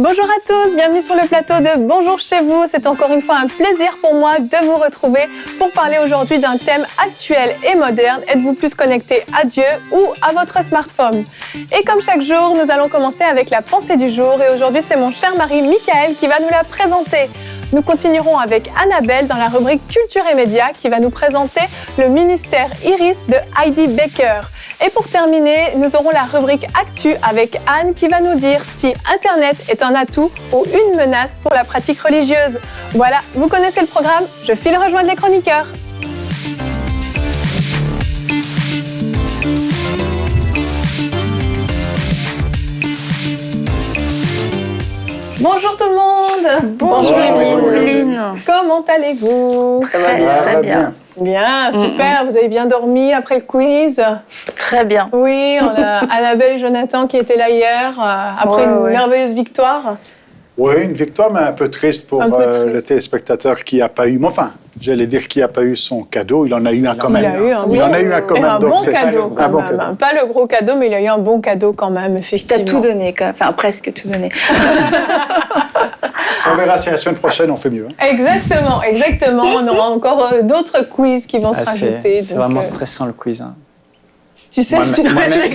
Bonjour à tous, bienvenue sur le plateau de Bonjour chez vous. C'est encore une fois un plaisir pour moi de vous retrouver pour parler aujourd'hui d'un thème actuel et moderne. Êtes-vous plus connecté à Dieu ou à votre smartphone? Et comme chaque jour, nous allons commencer avec la pensée du jour. Et aujourd'hui, c'est mon cher mari Michael qui va nous la présenter. Nous continuerons avec Annabelle dans la rubrique Culture et Médias qui va nous présenter le ministère Iris de Heidi Baker. Et pour terminer, nous aurons la rubrique Actu avec Anne qui va nous dire si Internet est un atout ou une menace pour la pratique religieuse. Voilà, vous connaissez le programme, je file rejoindre les chroniqueurs. Bonjour tout le monde. Bonjour Emeline. Comment allez-vous? Ça va bien, très bien. Bien, super. Vous avez bien dormi après le quiz? Très bien. Oui, on a Annabelle et Jonathan qui étaient là hier après une merveilleuse victoire. Oui, une victoire, mais un peu triste pour le téléspectateur qui n'a pas eu... Enfin, j'allais dire qu'il n'a pas eu son cadeau. Il en a eu un quand même. Il en a eu un quand même. Un bon cadeau quand même. Pas le gros cadeau, mais il a eu un bon cadeau quand même, effectivement. Tu as tout donné, enfin presque tout donné. On verra si la semaine prochaine on fait mieux. Hein. Exactement. On aura encore d'autres quiz qui vont se rajouter. C'est vraiment stressant le quiz. Hein. Tu sais,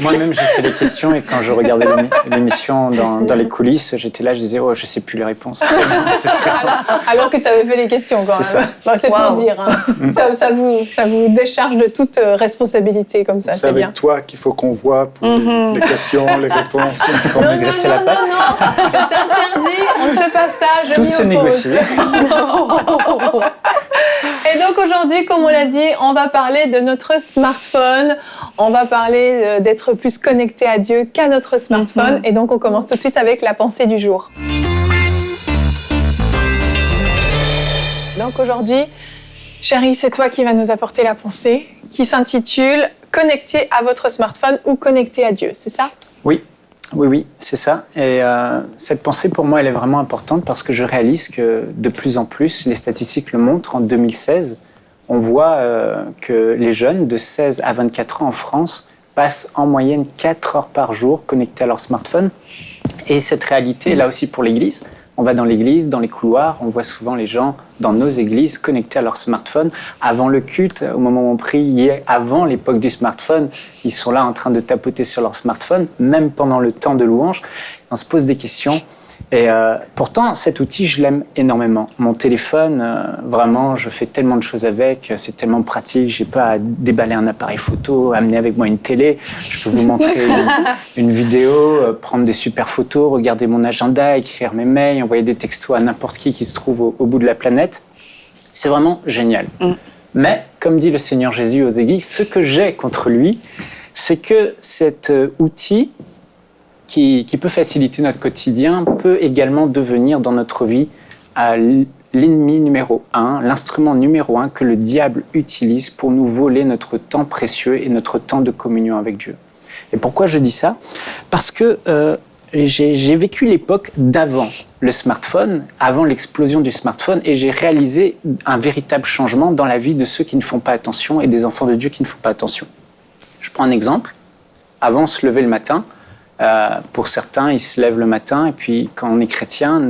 moi-même, j'ai fait les questions et quand je regardais l'émission dans les coulisses, j'étais là, je disais, oh, je sais plus les réponses. C'est stressant. Alors que tu avais fait les questions, quand même. C'est ça. Bon, c'est pour dire. Hein. ça vous décharge de toute responsabilité, comme ça, c'est bien. C'est avec toi qu'il faut qu'on voit pour les questions, les réponses. Pour me graisser la patte. Non, c'est interdit, on ne fait pas ça, Tout se négocie. Et donc aujourd'hui, comme on l'a dit, on va parler de notre smartphone. On va parler d'être plus connecté à Dieu qu'à notre smartphone. Et donc on commence tout de suite avec la pensée du jour. Donc aujourd'hui, chérie, c'est toi qui vas nous apporter la pensée qui s'intitule « Connecté à votre smartphone » ou « Connecté à Dieu », c'est ça? Oui, c'est ça. Et cette pensée, pour moi, elle est vraiment importante parce que je réalise que de plus en plus, les statistiques le montrent, en 2016, on voit que les jeunes de 16 à 24 ans en France passent en moyenne 4 heures par jour connectés à leur smartphone. Et cette réalité, là aussi pour l'Église, on va dans l'église, dans les couloirs, on voit souvent les gens dans nos églises connectés à leur smartphone. Avant le culte, au moment où on prie, avant l'époque du smartphone, ils sont là en train de tapoter sur leur smartphone, même pendant le temps de louange. On se pose des questions. Et pourtant, cet outil, je l'aime énormément. Mon téléphone, vraiment, je fais tellement de choses avec, c'est tellement pratique, j'ai pas à déballer un appareil photo, amener avec moi une télé, je peux vous montrer une vidéo, prendre des super photos, regarder mon agenda, écrire mes mails, envoyer des textos à n'importe qui se trouve au bout de la planète. C'est vraiment génial. Mais, comme dit le Seigneur Jésus aux églises, ce que j'ai contre lui, c'est que cet outil qui peut faciliter notre quotidien, peut également devenir dans notre vie l'ennemi numéro 1, l'instrument numéro 1 que le diable utilise pour nous voler notre temps précieux et notre temps de communion avec Dieu. Et pourquoi je dis ça? Parce que j'ai vécu l'époque d'avant le smartphone, avant l'explosion du smartphone, et j'ai réalisé un véritable changement dans la vie de ceux qui ne font pas attention et des enfants de Dieu qui ne font pas attention. Je prends un exemple. Avant, on se levait le matin. Pour certains, ils se lèvent le matin et puis quand on est chrétien,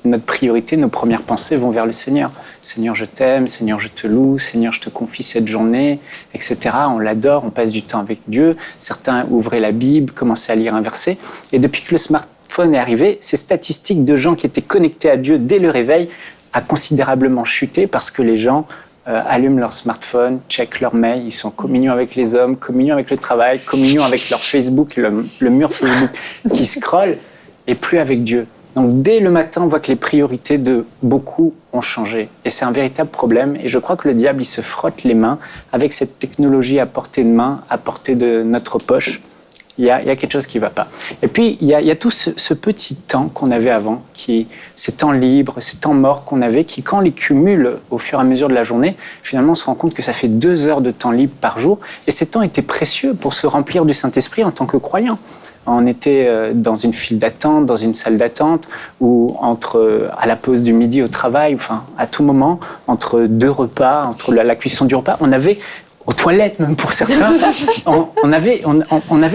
notre priorité, nos premières pensées vont vers le Seigneur. Seigneur, je t'aime, Seigneur, je te loue, Seigneur, je te confie cette journée, etc. On l'adore, on passe du temps avec Dieu. Certains ouvraient la Bible, commençaient à lire un verset. Et depuis que le smartphone est arrivé, ces statistiques de gens qui étaient connectés à Dieu dès le réveil a considérablement chuté parce que les gens allument leur smartphone, checkent leur mail, ils sont en communion avec les hommes, communion avec le travail, communion avec leur Facebook, le mur Facebook qui scrolle, et plus avec Dieu. Donc dès le matin, on voit que les priorités de beaucoup ont changé. Et c'est un véritable problème. Et je crois que le diable, il se frotte les mains avec cette technologie à portée de main, à portée de notre poche. Il y a quelque chose qui ne va pas. Et puis, il y a tout ce petit temps qu'on avait avant, ces temps libres, ces temps morts qu'on avait, qui, quand on les cumule au fur et à mesure de la journée, finalement, on se rend compte que ça fait 2 heures de temps libre par jour. Et ces temps étaient précieux pour se remplir du Saint-Esprit en tant que croyant. On était dans une file d'attente, dans une salle d'attente, ou à la pause du midi au travail, enfin, à tout moment, entre 2 repas, entre la cuisson du repas, on avait aux toilettes même pour certains, on avait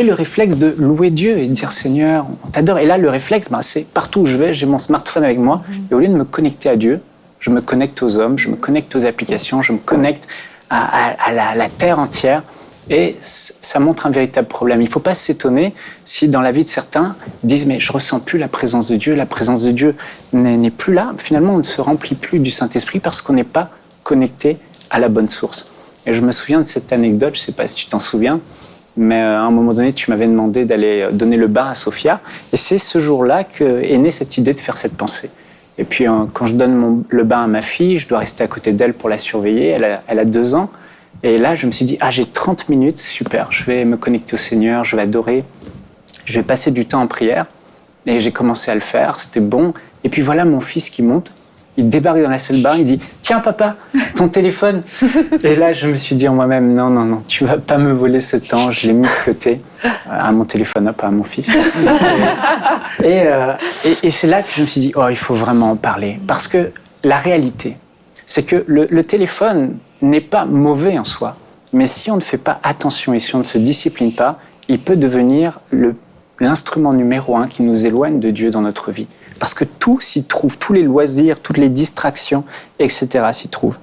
le réflexe de louer Dieu et de dire Seigneur, on t'adore. Et là, le réflexe, c'est partout où je vais, j'ai mon smartphone avec moi. Et au lieu de me connecter à Dieu, je me connecte aux hommes, je me connecte aux applications, je me connecte à la terre entière. Et ça montre un véritable problème. Il ne faut pas s'étonner si dans la vie de certains disent mais je ne ressens plus la présence de Dieu n'est plus là. Finalement, on ne se remplit plus du Saint-Esprit parce qu'on n'est pas connecté à la bonne source. Et je me souviens de cette anecdote, je ne sais pas si tu t'en souviens, mais à un moment donné, tu m'avais demandé d'aller donner le bain à Sophia. Et c'est ce jour-là qu'est née cette idée de faire cette pensée. Et puis quand je donne le bain à ma fille, je dois rester à côté d'elle pour la surveiller. Elle a 2 ans. Et là, je me suis dit, j'ai 30 minutes, super, je vais me connecter au Seigneur, je vais adorer, je vais passer du temps en prière. Et j'ai commencé à le faire, c'était bon. Et puis voilà mon fils qui monte, il débarque dans la salle de bain, il dit « Tiens papa, ton téléphone !» Et là, je me suis dit en moi-même, non, tu vas pas me voler ce temps, je l'ai mis de côté, à mon téléphone, pas à mon fils. Et c'est là que je me suis dit, il faut vraiment en parler. Parce que la réalité, c'est que le téléphone n'est pas mauvais en soi. Mais si on ne fait pas attention et si on ne se discipline pas, il peut devenir l'instrument numéro 1 qui nous éloigne de Dieu dans notre vie. Parce que tout s'y trouve, tous les loisirs, toutes les distractions, etc. s'y trouvent.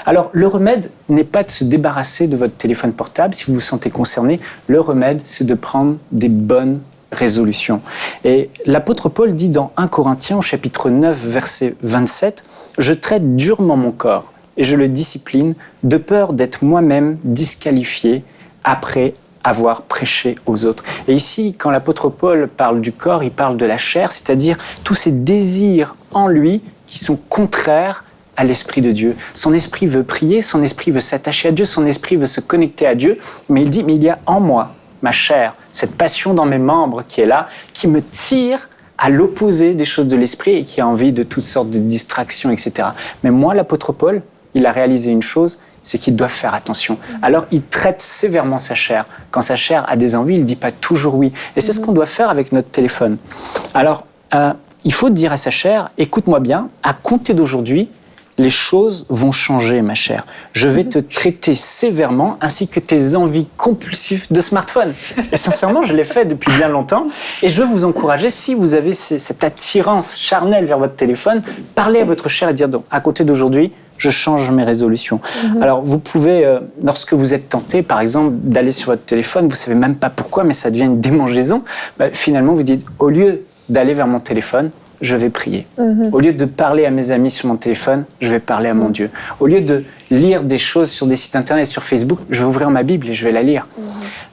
Alors, le remède n'est pas de se débarrasser de votre téléphone portable si vous vous sentez concerné. Le remède, c'est de prendre des bonnes résolutions. Et l'apôtre Paul dit dans 1 Corinthiens, au chapitre 9, verset 27, « Je traite durement mon corps et je le discipline de peur d'être moi-même disqualifié après avoir prêché aux autres. » Et ici, quand l'apôtre Paul parle du corps, il parle de la chair, c'est-à-dire tous ces désirs en lui qui sont contraires à l'Esprit de Dieu. Son esprit veut prier, son esprit veut s'attacher à Dieu, son esprit veut se connecter à Dieu, mais il dit, mais il y a en moi, ma chair, cette passion dans mes membres qui est là, qui me tire à l'opposé des choses de l'esprit et qui a envie de toutes sortes de distractions, etc. Mais moi, l'apôtre Paul, il a réalisé une chose, c'est qu'il doit faire attention. Alors, il traite sévèrement sa chair. Quand sa chair a des envies, il ne dit pas toujours oui. Et c'est ce qu'on doit faire avec notre téléphone. Alors, il faut dire à sa chair, écoute-moi bien, à compter d'aujourd'hui, les choses vont changer, ma chère. Je vais te traiter sévèrement, ainsi que tes envies compulsives de smartphone. Et sincèrement, je l'ai fait depuis bien longtemps. Et je veux vous encourager, si vous avez cette attirance charnelle vers votre téléphone, parlez à votre chair et dire, donc, à compter d'aujourd'hui, je change mes résolutions. Alors, vous pouvez, lorsque vous êtes tenté, par exemple, d'aller sur votre téléphone, vous ne savez même pas pourquoi, mais ça devient une démangeaison, finalement, vous dites, au lieu d'aller vers mon téléphone, je vais prier. Au lieu de parler à mes amis sur mon téléphone, je vais parler à mon Dieu. Au lieu de lire des choses sur des sites internet, sur Facebook, je vais ouvrir ma Bible et je vais la lire.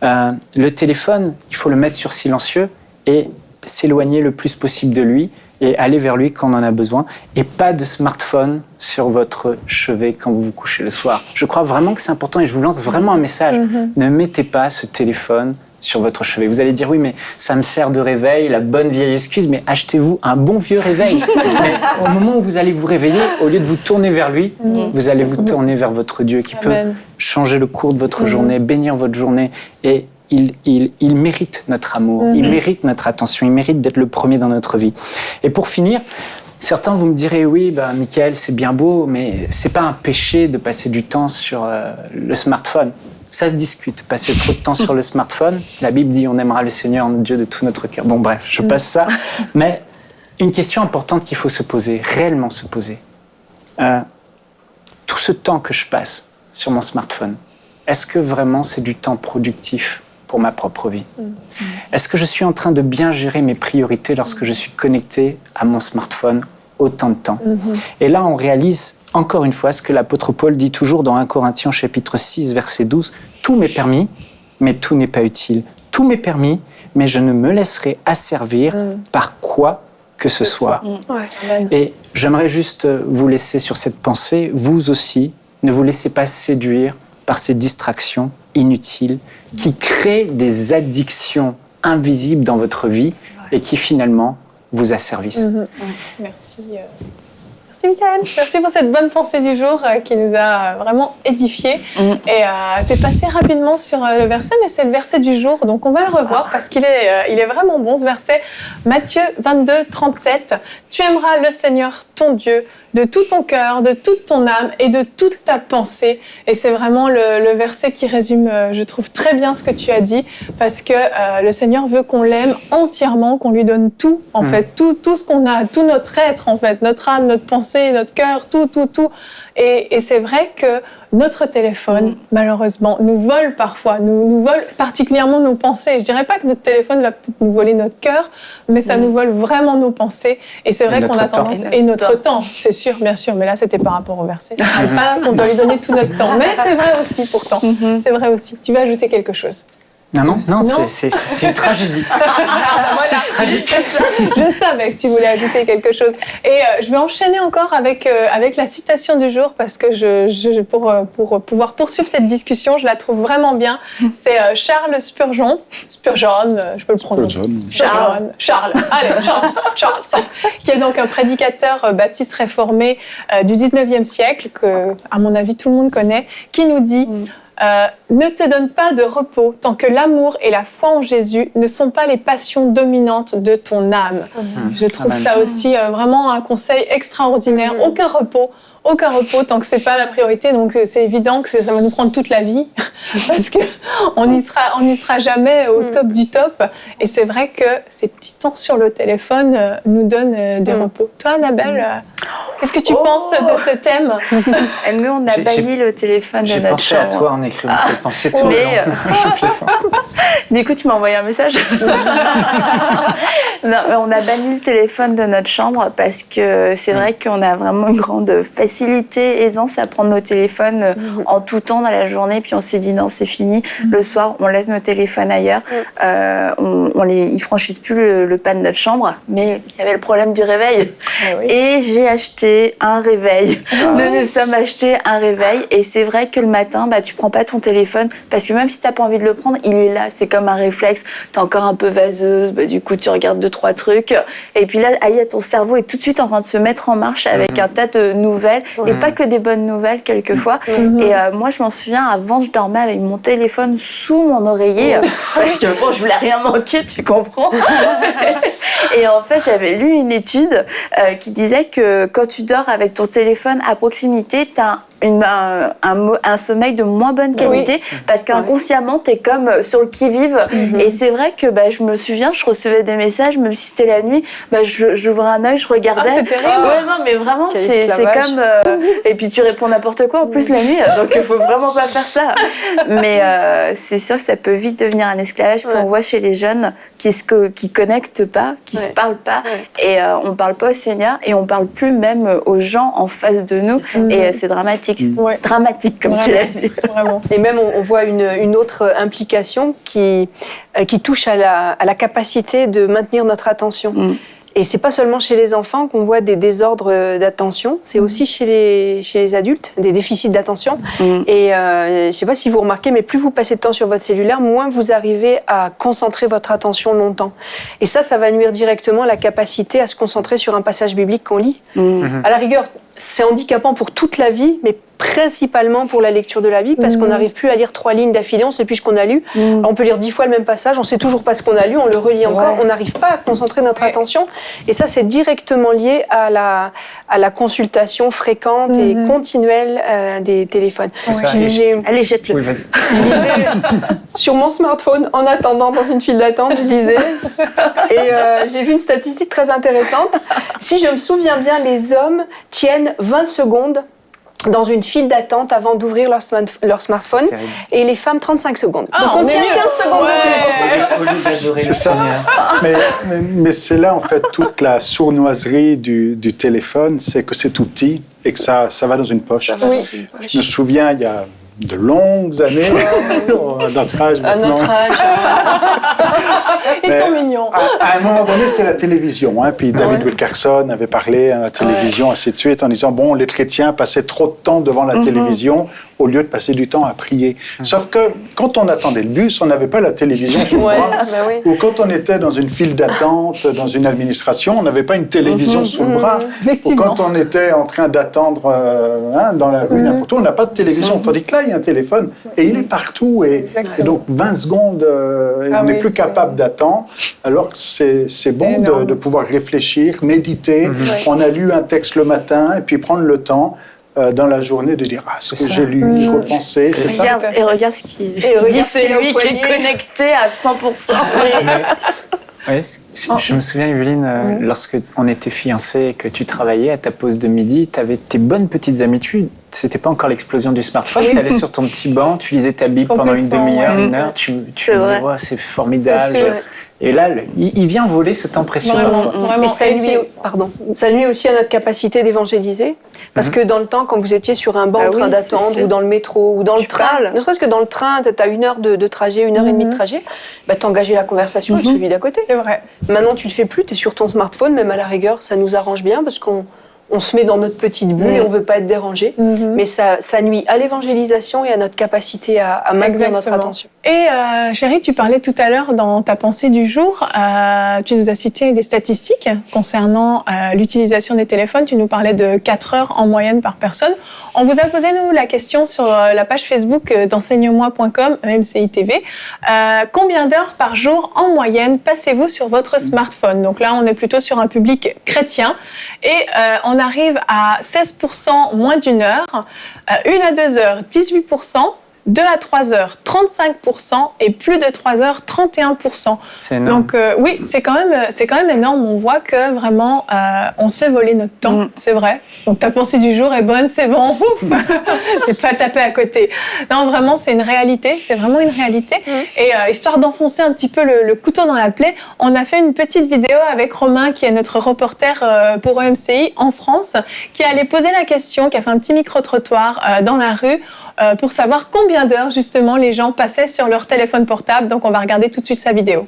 Le téléphone, il faut le mettre sur silencieux et s'éloigner le plus possible de lui et aller vers lui quand on en a besoin, et pas de smartphone sur votre chevet quand vous vous couchez le soir. Je crois vraiment que c'est important et je vous lance vraiment un message. Ne mettez pas ce téléphone sur votre chevet. Vous allez dire, oui, mais ça me sert de réveil, la bonne vieille excuse, mais achetez-vous un bon vieux réveil. Mais au moment où vous allez vous réveiller, au lieu de vous tourner vers lui, vous allez vous tourner vers votre Dieu qui peut changer le cours de votre journée, bénir votre journée. Et il mérite notre amour, il mérite notre attention, il mérite d'être le premier dans notre vie. Et pour finir, certains vous me direz, oui, Michael, c'est bien beau, mais c'est pas un péché de passer du temps sur le smartphone. Ça se discute, passer trop de temps sur le smartphone. La Bible dit, on aimera le Seigneur, notre Dieu, de tout notre cœur. Bon, bref, je passe ça. Mais une question importante qu'il faut se poser, réellement se poser. Tout ce temps que je passe sur mon smartphone, est-ce que vraiment c'est du temps productif pour ma propre vie? Est-ce que je suis en train de bien gérer mes priorités lorsque je suis connecté à mon smartphone autant de temps? Et là, on réalise encore une fois ce que l'apôtre Paul dit toujours dans 1 Corinthiens chapitre 6, verset 12. « Tout m'est permis, mais tout n'est pas utile. Tout m'est permis, mais je ne me laisserai asservir par quoi que ce soit. » Et j'aimerais juste vous laisser sur cette pensée. Vous aussi, ne vous laissez pas séduire par ces distractions inutiles qui créent des addictions invisibles dans votre vie et qui finalement vous asservissent. Merci. Merci Michael, merci pour cette bonne pensée du jour qui nous a vraiment édifiés. Et tu es passé rapidement sur le verset, mais c'est le verset du jour, donc on va le revoir parce qu'il est vraiment bon ce verset. Matthieu 22, 37, « Tu aimeras le Seigneur ton Dieu de tout ton cœur, de toute ton âme et de toute ta pensée. Et c'est vraiment le verset qui résume, je trouve, très bien ce que tu as dit, parce que le Seigneur veut qu'on l'aime entièrement, qu'on lui donne tout, en fait, tout ce qu'on a, tout notre être, en fait, notre âme, notre pensée, notre cœur, tout. Et c'est vrai que notre téléphone, malheureusement, nous vole parfois, nous vole particulièrement nos pensées. Je dirais pas que notre téléphone va peut-être nous voler notre cœur, mais ça nous vole vraiment nos pensées. Et c'est vrai qu'on a tendance... Et notre temps, c'est sûr, bien sûr. Mais là, c'était par rapport au verset. Pas qu'on doit lui donner tout notre temps. Mais c'est vrai aussi, pourtant. C'est vrai aussi. Tu veux ajouter quelque chose ? Non, c'est une tragédie. Voilà, je savais que tu voulais ajouter quelque chose. Et je vais enchaîner encore avec la citation du jour parce que pour pouvoir poursuivre cette discussion, je la trouve vraiment bien. C'est Charles Spurgeon, je peux le prononcer. Charles, qui est donc un prédicateur baptiste réformé du 19e siècle, que, à mon avis, tout le monde connaît, qui nous dit... ne te donne pas de repos tant que l'amour et la foi en Jésus ne sont pas les passions dominantes de ton âme. Je trouve ça aussi vraiment un conseil extraordinaire. Aucun repos tant que c'est pas la priorité. Donc c'est évident que ça va nous prendre toute la vie parce que on n'y sera jamais au top du top. Et c'est vrai que ces petits temps sur le téléphone nous donnent des repos. Toi, Annabelle, qu'est-ce que tu penses de ce thème ? Nous, on a banni le téléphone de notre chambre. J'ai pensé à toi en écrivant cette pensée tout le long. Du coup, tu m'as envoyé un message. Non, on a banni le téléphone de notre chambre parce que c'est vrai qu'on a vraiment une grande facilité, aisance à prendre nos téléphones en tout temps dans la journée. Puis on s'est dit non, c'est fini. Le soir, on laisse nos téléphones ailleurs. Ils franchissent plus le pas de notre chambre. Mais il y avait le problème du réveil. Et j'ai acheté un réveil. Nous sommes achetés un réveil. Et c'est vrai que le matin, tu prends pas ton téléphone parce que même si t'as pas envie de le prendre, il est là. C'est comme un réflexe. T'es encore un peu vaseuse. Du coup, tu regardes 2-3 trucs. Et puis là, ton cerveau est tout de suite en train de se mettre en marche avec un tas de nouvelles. Et pas que des bonnes nouvelles, quelquefois. Et moi, je m'en souviens, avant, je dormais avec mon téléphone sous mon oreiller. Parce que bon, je voulais rien manquer, tu comprends. Et en fait, j'avais lu une étude qui disait que quand tu dors avec ton téléphone à proximité, t'as un sommeil de moins bonne qualité parce qu'inconsciemment t'es comme sur le qui-vive et c'est vrai que je me souviens, je recevais des messages même si c'était la nuit, j'ouvrais un œil, je regardais. C'est terrible. Ouais, non mais vraiment c'est comme et puis tu réponds n'importe quoi en plus la nuit, donc il faut vraiment pas faire ça. Mais c'est sûr que ça peut vite devenir un esclavage. Puis on voit chez les jeunes qui connectent pas, qui se parlent pas et on parle pas au Seigneur et on parle plus même aux gens en face de nous et c'est dramatique. Dramatique, comme tu l'as dit. Vraiment. Et même, on voit une autre implication qui touche à la capacité de maintenir notre attention. Et c'est pas seulement chez les enfants qu'on voit des désordres d'attention, c'est aussi chez les adultes, des déficits d'attention. Et je sais pas si vous remarquez, mais plus vous passez de temps sur votre cellulaire, moins vous arrivez à concentrer votre attention longtemps. Et ça va nuire directement à la capacité à se concentrer sur un passage biblique qu'on lit. À la rigueur, c'est handicapant pour toute la vie, mais principalement pour la lecture de la Bible, parce qu'on n'arrive plus à lire 3 lignes d'affilée, on ne sait plus ce qu'on a lu. On peut lire 10 fois le même passage, on ne sait toujours pas ce qu'on a lu, on le relit encore, on n'arrive pas à concentrer notre attention. Et ça, c'est directement lié à la consultation fréquente et continuelle des téléphones. Allez, jette-le. Oui, vas-y. Je lisais sur mon smartphone, en attendant dans une file d'attente, je lisais. Et j'ai vu une statistique très intéressante. Si je me souviens bien, les hommes tiennent 20 secondes dans une file d'attente avant d'ouvrir leur smartphone et les femmes 35 secondes. Donc on tient 15 secondes de plus. C'est ça. Mais c'est là en fait toute la sournoiserie du téléphone, c'est que c'est tout petit et que ça va dans une poche. Je me souviens, il y a de longues années, à notre âge maintenant. Ils sont mignons. À un moment donné, c'était la télévision. Puis David Wilkerson avait parlé à la télévision, ainsi de suite, en disant, bon, les chrétiens passaient trop de temps devant la télévision au lieu de passer du temps à prier. Sauf que quand on attendait le bus, on n'avait pas la télévision sur le bras. Ou quand on était dans une file d'attente, dans une administration, on n'avait pas une télévision sous le bras. Ou quand on était en train d'attendre dans la rue, n'importe où, on n'a pas de télévision. Tandis que là, il y a un téléphone et il est partout. Et donc 20 secondes, on n'est plus capable d'attendre. Alors c'est bon de pouvoir réfléchir, méditer. On a lu un texte le matin et puis prendre le temps dans la journée de dire ce que j'ai lu, repenser, c'est ça. Et regarde ce qu'il dit, c'est lui qui est connecté à 100%. Ouais, je me souviens, Evelyne, lorsque on était fiancés et que tu travaillais à ta pause de midi, tu avais tes bonnes petites habitudes. C'était pas encore l'explosion du smartphone. Tu allais sur ton petit banc, tu lisais ta Bible pendant une demi-heure, une heure, tu disais c'est formidable. Et là, il vient voler ce temps précieux parfois. Mais ça nuit aussi à notre capacité d'évangéliser. Parce que dans le temps, quand vous étiez sur un banc en train d'attendre, ou dans le métro, ou dans le train, ne serait-ce que dans le train, tu as 1 heure de trajet, 1 heure et demie de trajet, t'engageais la conversation avec celui d'à côté. C'est vrai. Maintenant, tu le fais plus, tu es sur ton smartphone, même à la rigueur, ça nous arrange bien parce qu'on se met dans notre petite bulle et on ne veut pas être dérangé. Mais ça nuit à l'évangélisation et à notre capacité à maintenir notre attention. Et chérie, tu parlais tout à l'heure dans ta pensée du jour, tu nous as cité des statistiques concernant l'utilisation des téléphones. Tu nous parlais de 4 heures en moyenne par personne. On vous a posé, nous, la question sur la page Facebook d'enseigne-moi.com, EMCI TV. Combien d'heures par jour en moyenne passez-vous sur votre smartphone? Donc là, on est plutôt sur un public chrétien. Et on arrive à 16% moins d'1 heure, 1 à 2 heures, 18%, 2 à 3 heures, 35% et plus de 3 heures, 31%. C'est énorme. Donc oui, c'est quand même énorme. On voit que vraiment, on se fait voler notre temps, c'est vrai. Donc ta pensée du jour est bonne, c'est bon, ouf, t'es pas tapé à côté. Non, vraiment, c'est une réalité, c'est vraiment une réalité. Et histoire d'enfoncer un petit peu le couteau dans la plaie, on a fait une petite vidéo avec Romain, qui est notre reporter pour EMCI en France, qui allait poser la question, qui a fait un petit micro-trottoir dans la rue pour savoir combien d'heures, justement, les gens passaient sur leur téléphone portable. Donc, on va regarder tout de suite sa vidéo.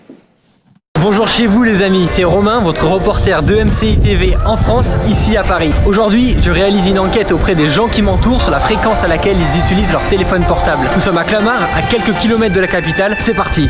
Bonjour chez vous les amis, c'est Romain, votre reporter de EMCI TV en France, ici à Paris. Aujourd'hui, je réalise une enquête auprès des gens qui m'entourent sur la fréquence à laquelle ils utilisent leur téléphone portable. Nous sommes à Clamart, à quelques kilomètres de la capitale, c'est parti.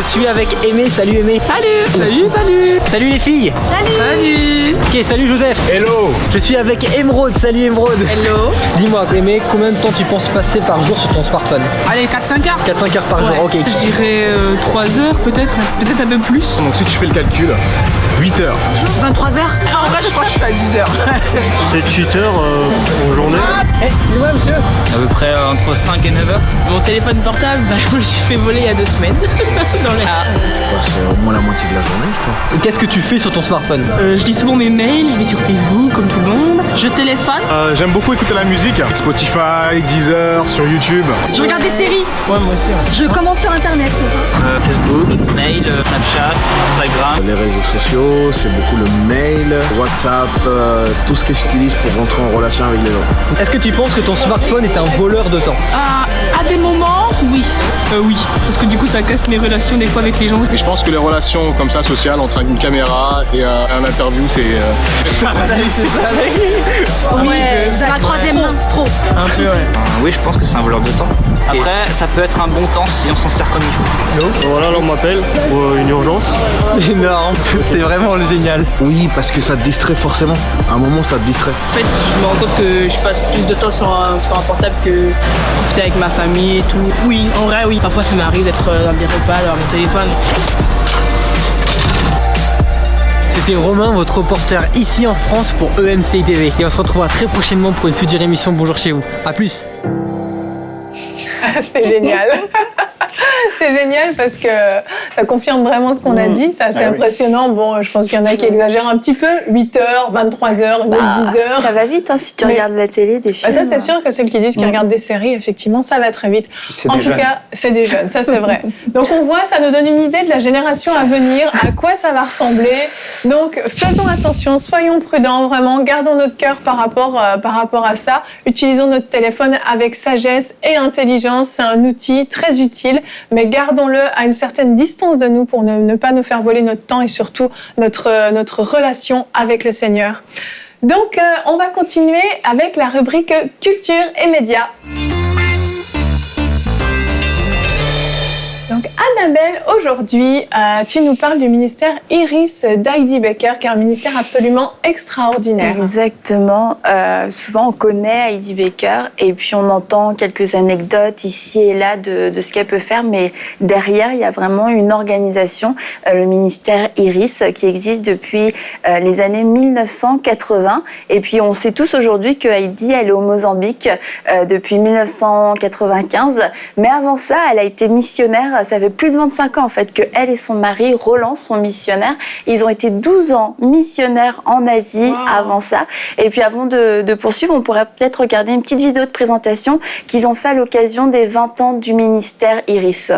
Je suis avec Aimé, salut Aimé. Salut les filles. Salut. Ok, salut Joseph. Hello. Je suis avec Émeraude, salut Émeraude. Hello. Dis-moi Aimé, combien de temps tu penses passer par jour sur ton smartphone? Allez, 4-5 heures. 4-5 heures par jour, ok. Je dirais 3 heures peut-être un peu plus. Donc si tu fais le calcul, 8 heures. 23 heures. En vrai, je crois que je suis à 10 heures. 7-8 heures en journée. Dis-moi monsieur. À peu près entre 5 et 9 heures. Mon téléphone portable, je me le suis fait voler il y a 2 semaines. C'est au moins la moitié de la journée, je crois. Qu'est-ce que tu fais sur ton smartphone? Je lis souvent mes mails, je vais sur Facebook comme tout le monde. Je téléphone. J'aime beaucoup écouter la musique. Spotify, Deezer, sur YouTube. Je regarde des séries. Ouais, moi aussi. Je commente sur internet. Facebook, mail, Snapchat, Instagram. Les réseaux sociaux, c'est beaucoup le mail, WhatsApp, tout ce qui s'utilise pour rentrer en relation avec les gens. Est-ce que tu penses que ton smartphone est un voleur de temps? À des moments, oui. Oui. Parce que du coup, ça casse mes relations des fois avec les gens. Et je pense que les relations comme ça, sociales, entre une caméra et un interview, c'est... Oui, c'est la troisième main. Trop. Un peu, ouais. Oui, je pense que c'est un voleur de temps. Après, ça peut être un bon temps si on s'en sert comme il faut. Voilà, là on m'appelle pour une urgence. Énorme, c'est vraiment génial. Oui, parce que ça te distrait forcément. À un moment, ça te distrait. En fait, je me rends compte que je passe plus de temps sur un portable que profiter avec ma famille et tout. Oui, en vrai, oui. Parfois, ça m'arrive d'être dans des repas, dans mon téléphone. C'était Romain, votre reporter ici en France pour EMCI TV. Et on se retrouvera très prochainement pour une future émission Bonjour chez vous. A plus. C'est génial. C'est génial parce que Ça confirme vraiment ce qu'on a dit. C'est assez impressionnant. Bon, je pense qu'il y en a qui exagèrent un petit peu. 8h, 23h, 10h. Ça va vite si tu regardes la télé, des films. Ça, c'est sûr que celles qui disent qu'ils regardent des séries, effectivement, ça va très vite. En tout cas, c'est des jeunes, ça c'est vrai. Donc on voit, ça nous donne une idée de la génération à venir, à quoi ça va ressembler. Donc faisons attention, soyons prudents, vraiment, gardons notre cœur par rapport à ça. Utilisons notre téléphone avec sagesse et intelligence. C'est un outil très utile, mais gardons-le à une certaine distance de nous pour ne pas nous faire voler notre temps et surtout notre relation avec le Seigneur. Donc, on va continuer avec la rubrique Culture et Médias. Donc, Annabelle, aujourd'hui, tu nous parles du ministère Iris d'Heidi Baker, qui est un ministère absolument extraordinaire. Exactement. Souvent, on connaît Heidi Baker et puis on entend quelques anecdotes ici et là de ce qu'elle peut faire, mais derrière, il y a vraiment une organisation, le ministère Iris, qui existe depuis les années 1980. Et puis, on sait tous aujourd'hui que Heidi, elle est au Mozambique depuis 1995. Mais avant ça, elle a été missionnaire. Ça fait plus de 25 ans en fait que elle et son mari Roland sont missionnaires. Ils ont été 12 ans missionnaires en Asie avant ça. Et puis avant de poursuivre, on pourrait peut-être regarder une petite vidéo de présentation qu'ils ont fait à l'occasion des 20 ans du ministère Iris.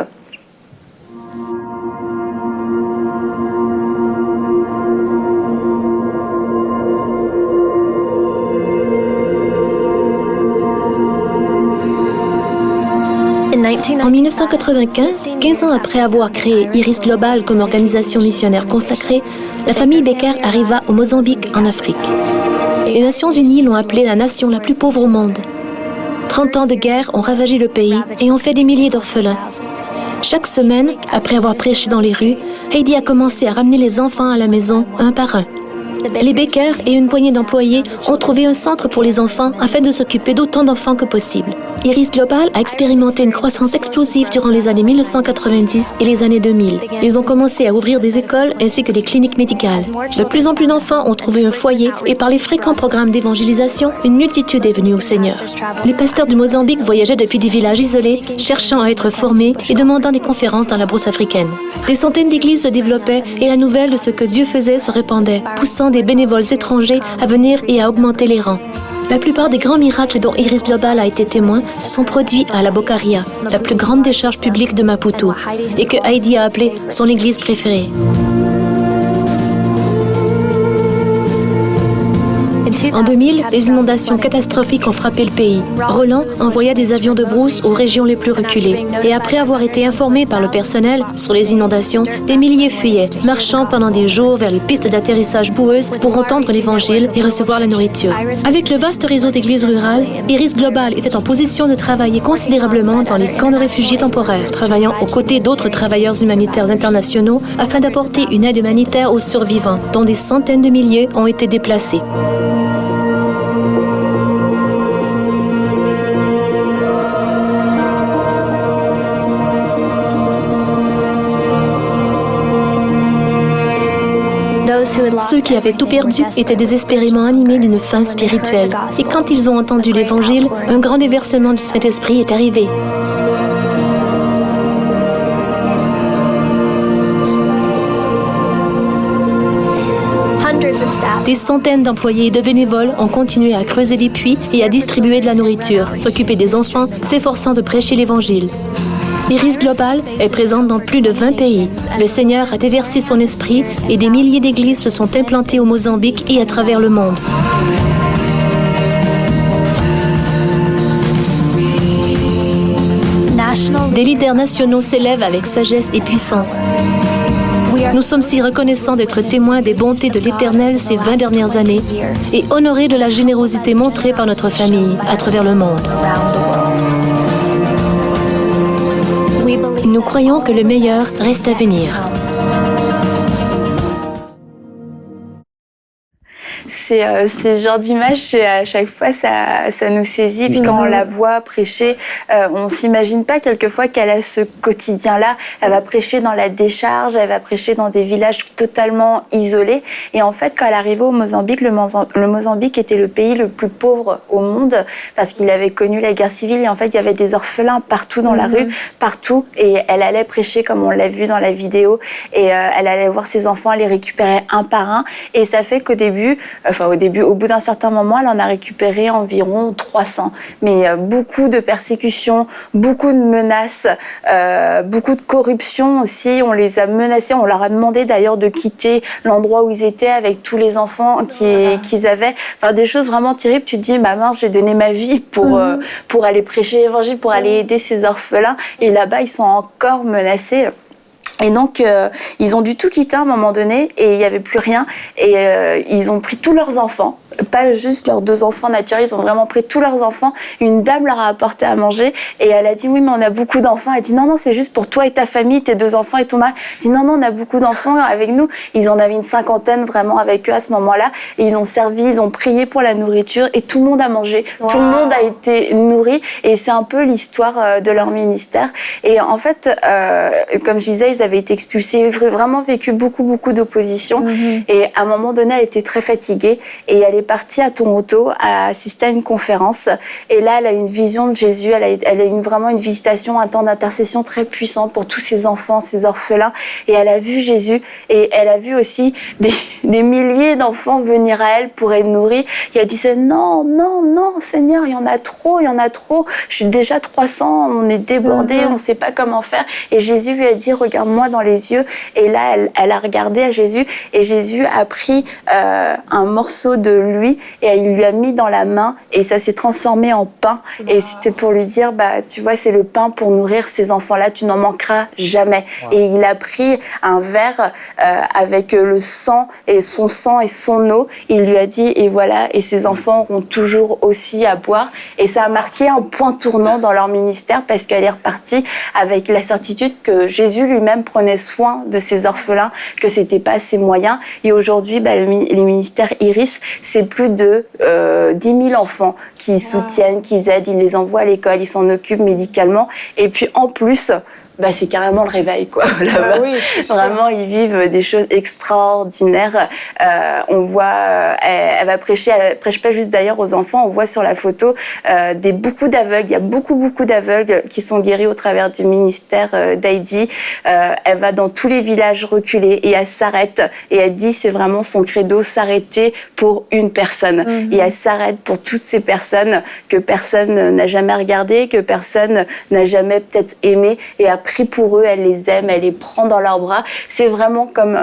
En 1995, 15 ans après avoir créé Iris Global comme organisation missionnaire consacrée, la famille Baker arriva au Mozambique, en Afrique. Les Nations Unies l'ont appelée la nation la plus pauvre au monde. 30 ans de guerre ont ravagé le pays et ont fait des milliers d'orphelins. Chaque semaine, après avoir prêché dans les rues, Heidi a commencé à ramener les enfants à la maison, un par un. Les Baker et une poignée d'employés ont trouvé un centre pour les enfants afin de s'occuper d'autant d'enfants que possible. Iris Global a expérimenté une croissance explosive durant les années 1990 et les années 2000. Ils ont commencé à ouvrir des écoles ainsi que des cliniques médicales. De plus en plus d'enfants ont trouvé un foyer et par les fréquents programmes d'évangélisation, une multitude est venue au Seigneur. Les pasteurs du Mozambique voyageaient depuis des villages isolés, cherchant à être formés et demandant des conférences dans la brousse africaine. Des centaines d'églises se développaient et la nouvelle de ce que Dieu faisait se répandait, poussant des bénévoles étrangers à venir et à augmenter les rangs. La plupart des grands miracles dont Iris Global a été témoin se sont produits à la Bocaria, la plus grande décharge publique de Maputo, et que Heidi a appelée son église préférée. En 2000, les inondations catastrophiques ont frappé le pays. Roland envoya des avions de brousse aux régions les plus reculées. Et après avoir été informé par le personnel sur les inondations, des milliers fuyaient, marchant pendant des jours vers les pistes d'atterrissage boueuses pour entendre l'Évangile et recevoir la nourriture. Avec le vaste réseau d'églises rurales, Iris Global était en position de travailler considérablement dans les camps de réfugiés temporaires, travaillant aux côtés d'autres travailleurs humanitaires internationaux afin d'apporter une aide humanitaire aux survivants, dont des centaines de milliers ont été déplacés. Ceux qui avaient tout perdu étaient désespérément animés d'une faim spirituelle. Et quand ils ont entendu l'Évangile, un grand déversement du Saint-Esprit est arrivé. Des centaines d'employés et de bénévoles ont continué à creuser des puits et à distribuer de la nourriture, s'occuper des enfants, s'efforçant de prêcher l'Évangile. Iris Global est présente dans plus de 20 pays. Le Seigneur a déversé son esprit et des milliers d'églises se sont implantées au Mozambique et à travers le monde. Des leaders nationaux s'élèvent avec sagesse et puissance. Nous sommes si reconnaissants d'être témoins des bontés de l'Éternel ces 20 dernières années et honorés de la générosité montrée par notre famille à travers le monde. Nous croyons que le meilleur reste à venir. ces genres d'images, à chaque fois, ça nous saisit. Et puis quand on la voit prêcher, on s'imagine pas quelquefois qu'elle a ce quotidien-là. Elle va prêcher dans la décharge, elle va prêcher dans des villages totalement isolés. Et en fait, quand elle arrivait au Mozambique, le Mozambique était le pays le plus pauvre au monde parce qu'il avait connu la guerre civile. Et en fait, il y avait des orphelins partout dans la rue, partout. Et elle allait prêcher, comme on l'a vu dans la vidéo. Et elle allait voir ses enfants, elle les récupérait un par un. Et ça fait qu'au début, au bout d'un certain moment, elle en a récupéré environ 300. Mais beaucoup de persécutions, beaucoup de menaces, beaucoup de corruption aussi. On les a menacés, on leur a demandé d'ailleurs de quitter l'endroit où ils étaient avec tous les enfants qu'ils avaient. Enfin, des choses vraiment terribles. Tu te dis, ma mince, j'ai donné ma vie pour aller prêcher l'évangile, pour aller aider ces orphelins. Et là-bas, ils sont encore menacés. Et donc, ils ont dû tout quitter à un moment donné et il n'y avait plus rien. Et ils ont pris tous leurs enfants, pas juste leurs 2 enfants naturels, ils ont vraiment pris tous leurs enfants. Une dame leur a apporté à manger et elle a dit, oui, mais on a beaucoup d'enfants. Elle a dit, non, c'est juste pour toi et ta famille, tes 2 enfants et ton mari. Elle a dit, non, on a beaucoup d'enfants avec nous. Ils en avaient une 50aine vraiment avec eux à ce moment-là. Et ils ont servi, ils ont prié pour la nourriture et tout le monde a mangé. Wow. Tout le monde a été nourri. Et c'est un peu l'histoire de leur ministère. Et en fait, comme je disais, ils avaient été expulsés, vraiment vécu beaucoup d'opposition. Et à un moment donné, elle était très fatiguée et elle est partie à Toronto à assister à une conférence. Et là, elle a une vision de Jésus, elle a vraiment une visitation, un temps d'intercession très puissant pour tous ces enfants, ces orphelins. Et elle a vu Jésus et elle a vu aussi des milliers d'enfants venir à elle pour être nourris. Et elle disait, non, Seigneur, il y en a trop. Je suis déjà 300, on est débordés, on ne sait pas comment faire. Et Jésus lui a dit, regarde-moi dans les yeux. Et là, elle a regardé à Jésus et Jésus a pris un morceau de lui et il lui a mis dans la main et ça s'est transformé en pain. Et c'était pour lui dire, tu vois, c'est le pain pour nourrir ces enfants-là, tu n'en manqueras jamais. Et il a pris un verre avec le sang et son eau. Il lui a dit, et voilà, et ces enfants auront toujours aussi à boire. Et ça a marqué un point tournant dans leur ministère parce qu'elle est repartie avec la certitude que Jésus lui-même prenait soin de ces orphelins, que c'était pas ses moyens. Et aujourd'hui, les ministères Iris, c'est plus de 10 000 enfants qui soutiennent, qui aident, ils les envoient à l'école, ils s'en occupent médicalement. Et puis en plus, c'est carrément le réveil, quoi. Oui, vraiment, ils vivent des choses extraordinaires. On voit, elle va prêcher, elle prêche pas juste d'ailleurs aux enfants. On voit sur la photo beaucoup d'aveugles. Il y a beaucoup d'aveugles qui sont guéris au travers du ministère d'Heidi. Elle va dans tous les villages reculés et elle s'arrête. Et elle dit, c'est vraiment son credo, s'arrêter pour une personne. Et elle s'arrête pour toutes ces personnes que personne n'a jamais regardées, que personne n'a jamais peut-être aimées. Et après, pour eux, elle les aime, elle les prend dans leurs bras. C'est vraiment comme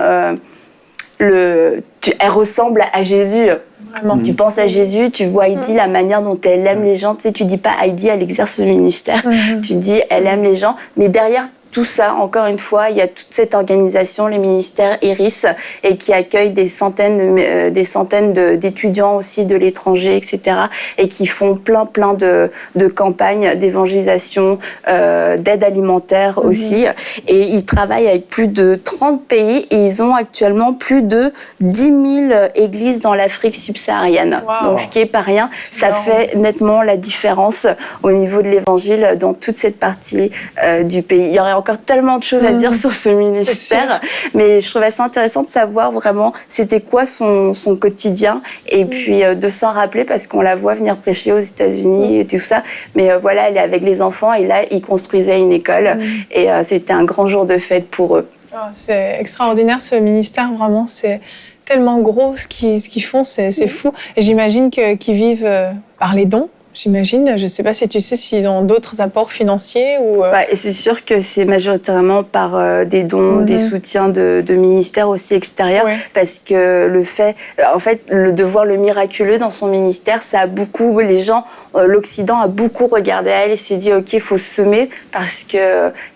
elle ressemble à Jésus. Vraiment. Tu penses à Jésus, tu vois Heidi, la manière dont elle aime les gens. Tu sais, tu dis pas Heidi, elle exerce le ministère. Tu dis, elle aime les gens. Mais derrière tout ça, encore une fois, il y a toute cette organisation, les ministères Iris, et qui accueille des centaines d'étudiants aussi de l'étranger, etc., et qui font plein de campagnes d'évangélisation, d'aide alimentaire aussi. Et ils travaillent avec plus de 30 pays et ils ont actuellement plus de 10 000 églises dans l'Afrique subsaharienne. Wow. Donc, ce qui est pas rien, ça fait nettement la différence au niveau de l'évangile dans toute cette partie du pays. Il y aurait encore tellement de choses à dire sur ce ministère, mais je trouvais ça intéressant de savoir vraiment c'était quoi son quotidien et puis de s'en rappeler parce qu'on la voit venir prêcher aux États-Unis et tout ça, mais voilà, elle est avec les enfants et là, ils construisaient une école et c'était un grand jour de fête pour eux. Oh, c'est extraordinaire ce ministère, vraiment, c'est tellement gros ce qu'ils font, c'est fou. Et j'imagine qu'ils vivent par les dons. J'imagine, je ne sais pas si tu sais s'ils ont d'autres apports financiers ou... Et c'est sûr que c'est majoritairement par des dons, des soutiens de ministères aussi extérieurs, parce que le fait, de voir le miraculeux dans son ministère, ça a beaucoup, les gens, l'Occident a beaucoup regardé à elle et s'est dit, ok, il faut semer parce qu'il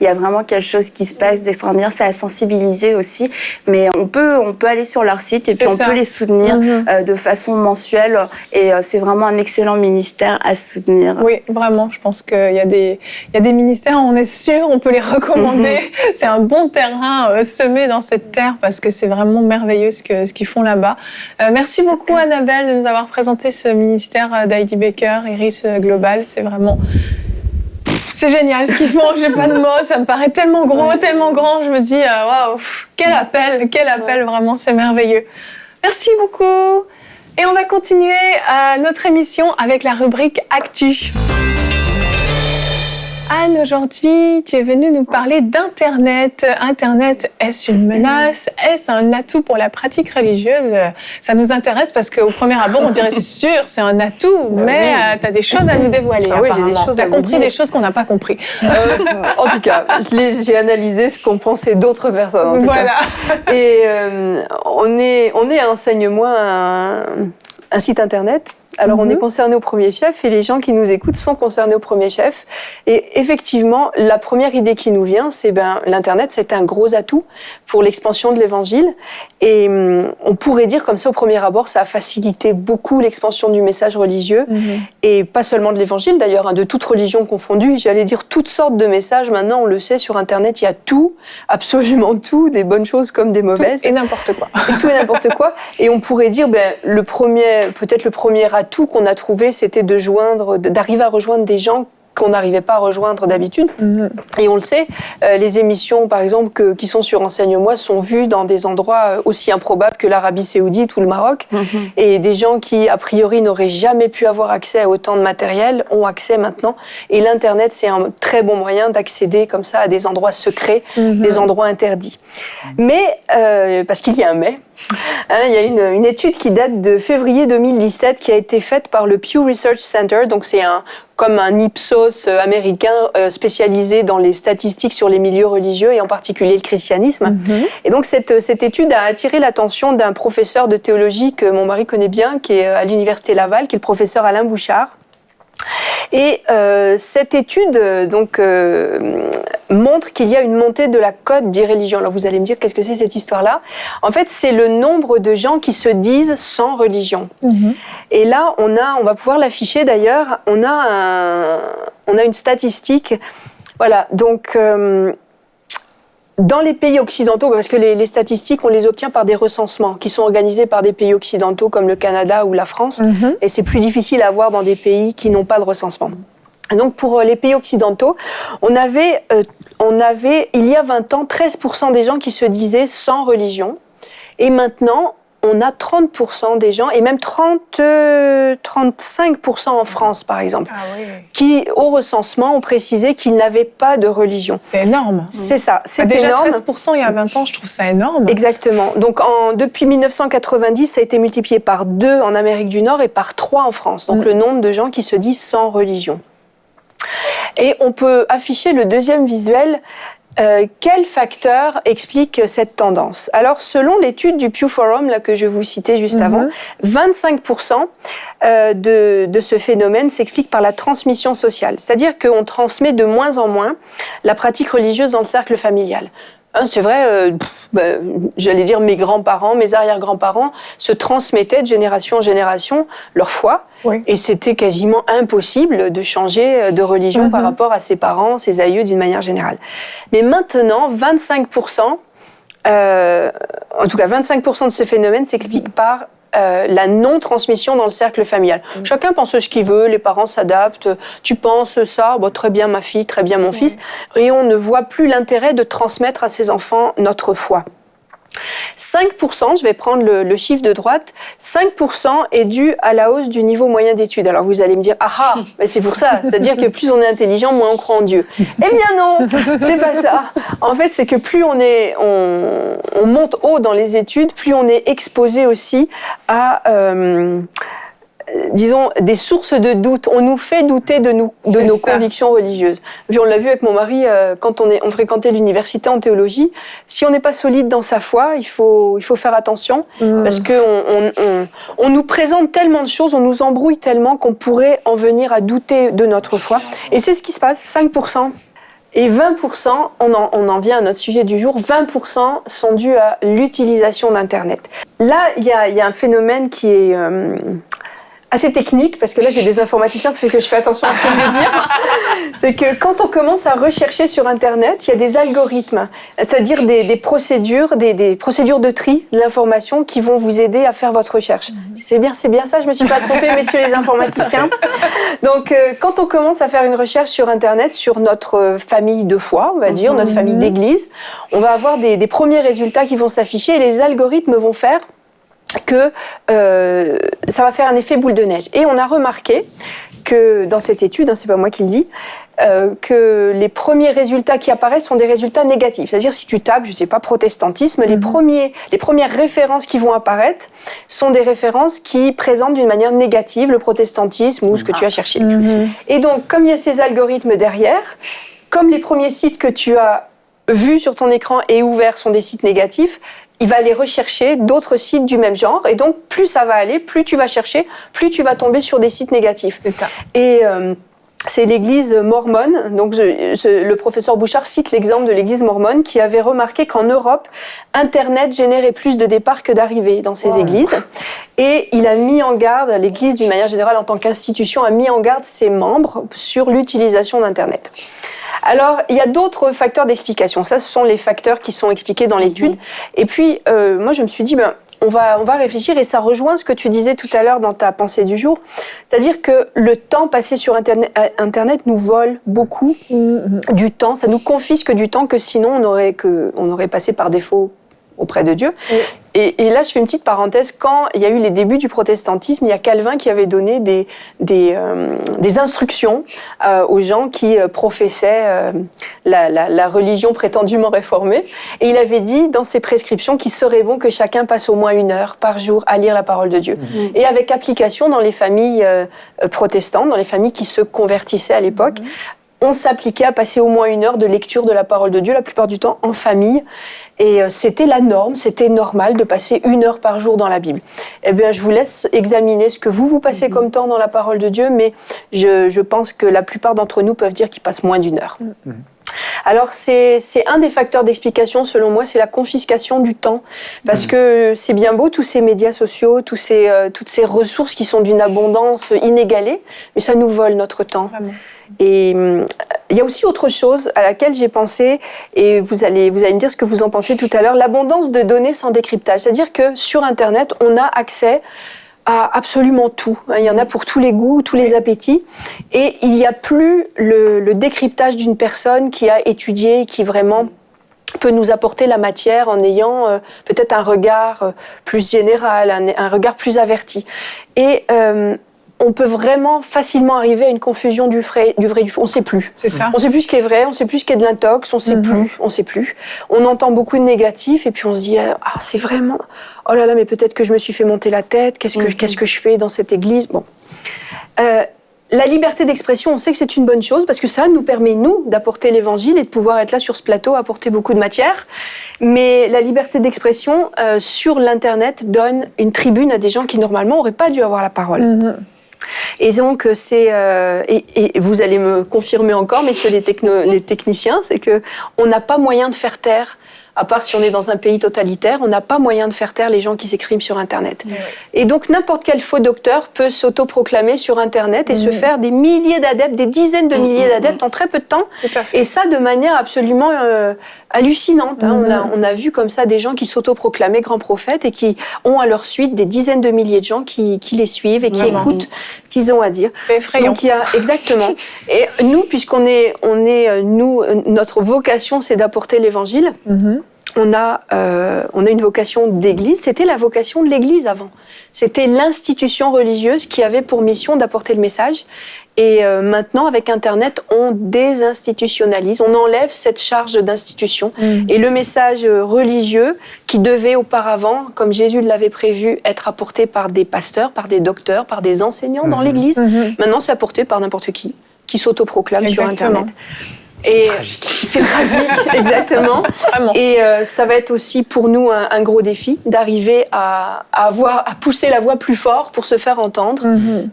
y a vraiment quelque chose qui se passe d'extraordinaire, ça a sensibilisé aussi, mais on peut aller sur leur site et puis on peut les soutenir de façon mensuelle et c'est vraiment un excellent ministère à à soutenir. Oui, vraiment. Je pense qu'il y a des ministères, on est sûr, on peut les recommander. C'est un bon terrain semé dans cette terre parce que c'est vraiment merveilleux ce qu'ils font là-bas. Merci beaucoup, Annabelle, de nous avoir présenté ce ministère d'Heidi Baker, Iris Global. C'est vraiment... C'est génial ce qu'ils font, j'ai pas de mots, ça me paraît tellement gros, tellement grand. Je me dis, waouh, quel appel, vraiment, c'est merveilleux. Merci beaucoup. Et on va continuer notre émission avec la rubrique Actu. Anne, aujourd'hui, tu es venue nous parler d'Internet. Internet, est-ce une menace? Est-ce un atout pour la pratique religieuse? Ça nous intéresse parce qu'au premier abord, on dirait c'est sûr, c'est un atout, mais tu as des choses à nous dévoiler. Oui, j'ai des choses à vous compris dire. Des choses qu'on n'a pas compris. En tout cas, j'ai analysé ce qu'ont pensé d'autres personnes. En tout cas. Et on est à Enseigne-moi un site Internet. Alors, on est concerné au premier chef et les gens qui nous écoutent sont concernés au premier chef. Et effectivement, la première idée qui nous vient, c'est l'Internet, c'est un gros atout pour l'expansion de l'Évangile. Et on pourrait dire comme ça, au premier abord, ça a facilité beaucoup l'expansion du message religieux. Et pas seulement de l'Évangile, d'ailleurs, de toute religion confondue. J'allais dire toutes sortes de messages. Maintenant, on le sait, sur Internet, il y a tout, absolument tout, des bonnes choses comme des mauvaises. Tout et n'importe quoi. Et tout et n'importe quoi. Et on pourrait dire, peut-être le premier atout qu'on a trouvé, c'était d'arriver à rejoindre des gens qu'on n'arrivait pas à rejoindre d'habitude. Et on le sait, les émissions, par exemple, qui sont sur Enseigne-moi, sont vues dans des endroits aussi improbables que l'Arabie Saoudite ou le Maroc. Et des gens qui, a priori, n'auraient jamais pu avoir accès à autant de matériel, ont accès maintenant. Et l'Internet, c'est un très bon moyen d'accéder comme ça à des endroits secrets, des endroits interdits. Mais, parce qu'il y a un mais, il y a une étude qui date de février 2017 qui a été faite par le Pew Research Center. Donc c'est comme un Ipsos américain spécialisé dans les statistiques sur les milieux religieux et en particulier le christianisme. Et donc cette étude a attiré l'attention d'un professeur de théologie que mon mari connaît bien, qui est à l'université Laval, qui est le professeur Alain Bouchard. Et cette étude montre qu'il y a une montée de la cote d'irréligion. Alors vous allez me dire, qu'est-ce que c'est cette histoire-là? En fait, c'est le nombre de gens qui se disent sans religion. Et là, on va pouvoir l'afficher d'ailleurs, on a une statistique. Voilà, donc... dans les pays occidentaux, parce que les statistiques, on les obtient par des recensements qui sont organisés par des pays occidentaux comme le Canada ou la France, et c'est plus difficile à voir dans des pays qui n'ont pas de recensement. Et donc pour les pays occidentaux, on avait, il y a 20 ans, 13% des gens qui se disaient sans religion, et maintenant, on a 30% des gens, et même 35% en France, par exemple, qui, au recensement, ont précisé qu'ils n'avaient pas de religion. C'est énorme. C'est ça, c'est déjà énorme. 13% il y a 20 ans, je trouve ça énorme. Exactement. Donc, depuis 1990, ça a été multiplié par 2 en Amérique du Nord et par 3 en France. Donc, le nombre de gens qui se disent sans religion. Et on peut afficher le deuxième visuel. Quel facteur explique cette tendance? Alors, selon l'étude du Pew Forum là, que je vous citais juste avant, 25% de ce phénomène s'explique par la transmission sociale. C'est-à-dire qu'on transmet de moins en moins la pratique religieuse dans le cercle familial. C'est vrai, j'allais dire mes grands-parents, mes arrière-grands-parents se transmettaient de génération en génération leur foi. Et c'était quasiment impossible de changer de religion par rapport à ses parents, ses aïeux d'une manière générale. Mais maintenant, 25%, en tout cas 25% de ce phénomène s'explique par la non-transmission dans le cercle familial. Chacun pense ce qu'il veut, les parents s'adaptent. Tu penses ça, très bien ma fille, très bien mon fils. Et on ne voit plus l'intérêt de transmettre à ses enfants notre foi. 5%, je vais prendre le chiffre de droite, 5% est dû à la hausse du niveau moyen d'études. Alors vous allez me dire, mais c'est pour ça, c'est-à-dire que plus on est intelligent, moins on croit en Dieu. Eh bien non, c'est pas ça. En fait, c'est que plus on monte haut dans les études, plus on est exposé aussi à... disons, des sources de doute. On nous fait douter de nos convictions religieuses. Puis on l'a vu avec mon mari, quand on fréquentait l'université en théologie, si on n'est pas solide dans sa foi, il faut faire attention, parce qu'on nous présente tellement de choses, on nous embrouille tellement qu'on pourrait en venir à douter de notre foi. Et c'est ce qui se passe, 5%. Et 20%, on en vient à notre sujet du jour, 20% sont dus à l'utilisation d'Internet. Là, il y a un phénomène qui est... assez technique, parce que là j'ai des informaticiens, ça fait que je fais attention à ce que je vais dire, c'est que quand on commence à rechercher sur Internet, il y a des algorithmes, c'est-à-dire des procédures, des procédures de tri de l'information qui vont vous aider à faire votre recherche. C'est bien ça, je me suis pas trompée, messieurs les informaticiens. Donc quand on commence à faire une recherche sur Internet, sur notre famille de foi, on va dire, notre famille d'église, on va avoir des premiers résultats qui vont s'afficher et les algorithmes vont faire que ça va faire un effet boule de neige. Et on a remarqué que dans cette étude, c'est pas moi qui le dis, que les premiers résultats qui apparaissent sont des résultats négatifs. C'est-à-dire si tu tapes, je sais pas, protestantisme, les premières références qui vont apparaître sont des références qui présentent d'une manière négative le protestantisme ou ce que tu as cherché. Et donc, comme il y a ces algorithmes derrière, comme les premiers sites que tu as vus sur ton écran et ouverts sont des sites négatifs, il va aller rechercher d'autres sites du même genre. Et donc, plus ça va aller, plus tu vas chercher, plus tu vas tomber sur des sites négatifs. C'est ça. Et c'est l'église mormone. Donc, le professeur Bouchard cite l'exemple de l'église mormone qui avait remarqué qu'en Europe, Internet générait plus de départs que d'arrivées dans ces églises. Et il a mis en garde, l'église d'une manière générale en tant qu'institution, a mis en garde ses membres sur l'utilisation d'Internet. Alors, il y a d'autres facteurs d'explication. Ça, ce sont les facteurs qui sont expliqués dans l'étude. Et puis, moi, je me suis dit, on va réfléchir, et ça rejoint ce que tu disais tout à l'heure dans ta pensée du jour. C'est-à-dire que le temps passé sur Internet nous vole beaucoup du temps. Ça nous confisque du temps que sinon on aurait passé par défaut auprès de Dieu. Et là, je fais une petite parenthèse. Quand il y a eu les débuts du protestantisme, il y a Calvin qui avait donné des instructions aux gens qui professaient la religion prétendument réformée. Et il avait dit dans ses prescriptions qu'il serait bon que chacun passe au moins 1 heure par jour à lire la parole de Dieu. Et avec application dans les familles protestantes, dans les familles qui se convertissaient à l'époque, on s'appliquait à passer au moins 1 heure de lecture de la parole de Dieu, la plupart du temps en famille. Et c'était la norme, c'était normal de passer 1 heure par jour dans la Bible. Eh bien, je vous laisse examiner ce que vous passez comme temps dans la parole de Dieu, mais je pense que la plupart d'entre nous peuvent dire qu'ils passent moins d'1 heure. Alors, c'est un des facteurs d'explication, selon moi, c'est la confiscation du temps. Parce que c'est bien beau, tous ces médias sociaux, toutes ces ressources qui sont d'une abondance inégalée, mais ça nous vole notre temps. Vraiment. Et il y a aussi autre chose à laquelle j'ai pensé, et vous allez me dire ce que vous en pensez tout à l'heure, l'abondance de données sans décryptage. C'est-à-dire que sur Internet, on a accès à absolument tout. Il y en a pour tous les goûts, tous les appétits. Et il n'y a plus le décryptage d'une personne qui a étudié, qui vraiment peut nous apporter la matière en ayant peut-être un regard plus général, un regard plus averti. Et on peut vraiment facilement arriver à une confusion du vrai du faux. On ne sait plus. C'est ça. On ne sait plus ce qui est vrai, on ne sait plus ce qui est de l'intox, on ne sait plus. On entend beaucoup de négatifs et puis on se dit c'est vraiment, oh là là, mais peut-être que je me suis fait monter la tête, qu'est-ce que je fais dans cette église? Bon. La liberté d'expression, on sait que c'est une bonne chose parce que ça nous permet, nous, d'apporter l'évangile et de pouvoir être là sur ce plateau, apporter beaucoup de matière. Mais la liberté d'expression sur l'Internet donne une tribune à des gens qui, normalement, n'auraient pas dû avoir la parole. Et donc, et vous allez me confirmer encore, messieurs les techniciens, c'est qu'on n'a pas moyen de faire taire, à part si on est dans un pays totalitaire, on n'a pas moyen de faire taire les gens qui s'expriment sur Internet. Et donc, n'importe quel faux docteur peut s'autoproclamer sur Internet et se faire des milliers d'adeptes, des dizaines de milliers d'adeptes en très peu de temps. Et ça, de manière absolument hallucinante. On a vu comme ça des gens qui s'autoproclamaient grands prophètes et qui ont à leur suite des dizaines de milliers de gens qui les suivent et qui écoutent ce qu'ils ont à dire. C'est effrayant. Donc, exactement. Et nous, puisqu'on est nous, notre vocation, c'est d'apporter l'Évangile. On a une vocation d'église. C'était la vocation de l'église avant. C'était l'institution religieuse qui avait pour mission d'apporter le message. Et maintenant, avec Internet, on désinstitutionnalise, on enlève cette charge d'institution. Et le message religieux, qui devait auparavant, comme Jésus l'avait prévu, être apporté par des pasteurs, par des docteurs, par des enseignants dans l'église, maintenant c'est apporté par n'importe qui s'autoproclame sur Internet. C'est tragique, exactement. Et ça va être aussi pour nous un gros défi d'arriver à pousser la voix plus fort pour se faire entendre,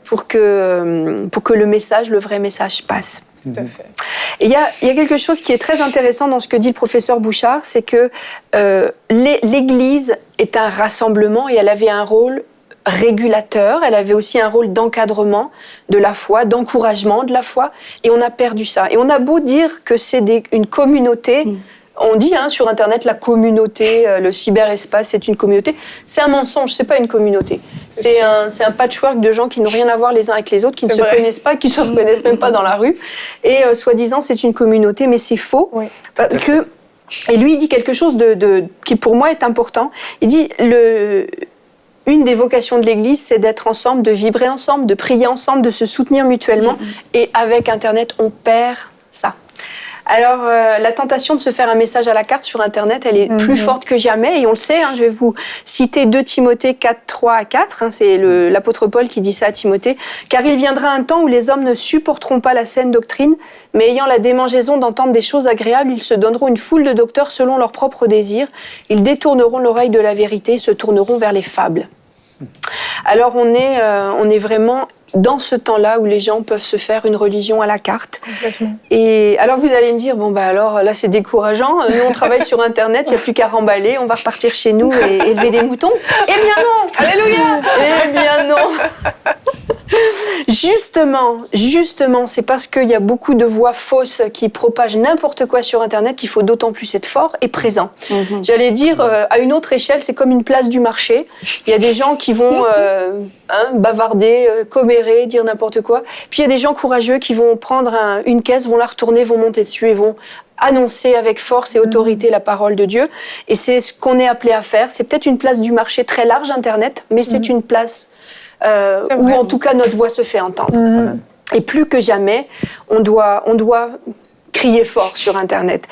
pour que le message, le vrai message passe. Tout à fait. Et il y a quelque chose qui est très intéressant dans ce que dit le professeur Bouchard, c'est que l'Église est un rassemblement et elle avait un rôle régulateur, elle avait aussi un rôle d'encadrement de la foi, d'encouragement de la foi, et on a perdu ça. Et on a beau dire que c'est une communauté, on dit sur Internet la communauté, le cyberespace, c'est une communauté. C'est un mensonge, c'est pas une communauté. C'est un patchwork de gens qui n'ont rien à voir les uns avec les autres, qui ne se connaissent pas, qui ne se reconnaissent même pas dans la rue. Et soi-disant, c'est une communauté, mais c'est faux. Oui, et lui, il dit quelque chose qui pour moi est important. Il dit une des vocations de l'Église, c'est d'être ensemble, de vibrer ensemble, de prier ensemble, de se soutenir mutuellement. Et avec Internet, on perd ça. Alors, la tentation de se faire un message à la carte sur Internet, elle est plus forte que jamais. Et on le sait, je vais vous citer 2 Timothée 4, 3 à 4. C'est l'apôtre Paul qui dit ça à Timothée. « Car il viendra un temps où les hommes ne supporteront pas la saine doctrine, mais ayant la démangeaison d'entendre des choses agréables, ils se donneront une foule de docteurs selon leurs propres désirs. Ils détourneront l'oreille de la vérité et se tourneront vers les fables. » Alors, on est vraiment dans ce temps-là où les gens peuvent se faire une religion à la carte. Complètement. Et alors vous allez me dire, alors là c'est décourageant, nous on travaille sur Internet, il n'y a plus qu'à remballer, on va repartir chez nous et élever des moutons. Eh bien non. Alléluia. Eh bien non. Justement, c'est parce qu'il y a beaucoup de voix fausses qui propagent n'importe quoi sur Internet qu'il faut d'autant plus être fort et présent. J'allais dire, à une autre échelle, c'est comme une place du marché. Il y a des gens qui vont bavarder, commérer, dire n'importe quoi. Puis il y a des gens courageux qui vont prendre une caisse, vont la retourner, vont monter dessus et vont annoncer avec force et autorité la parole de Dieu. Et c'est ce qu'on est appelé à faire. C'est peut-être une place du marché très large, Internet, mais c'est une place où en tout cas notre voix se fait entendre. Et plus que jamais, on doit crier fort sur Internet.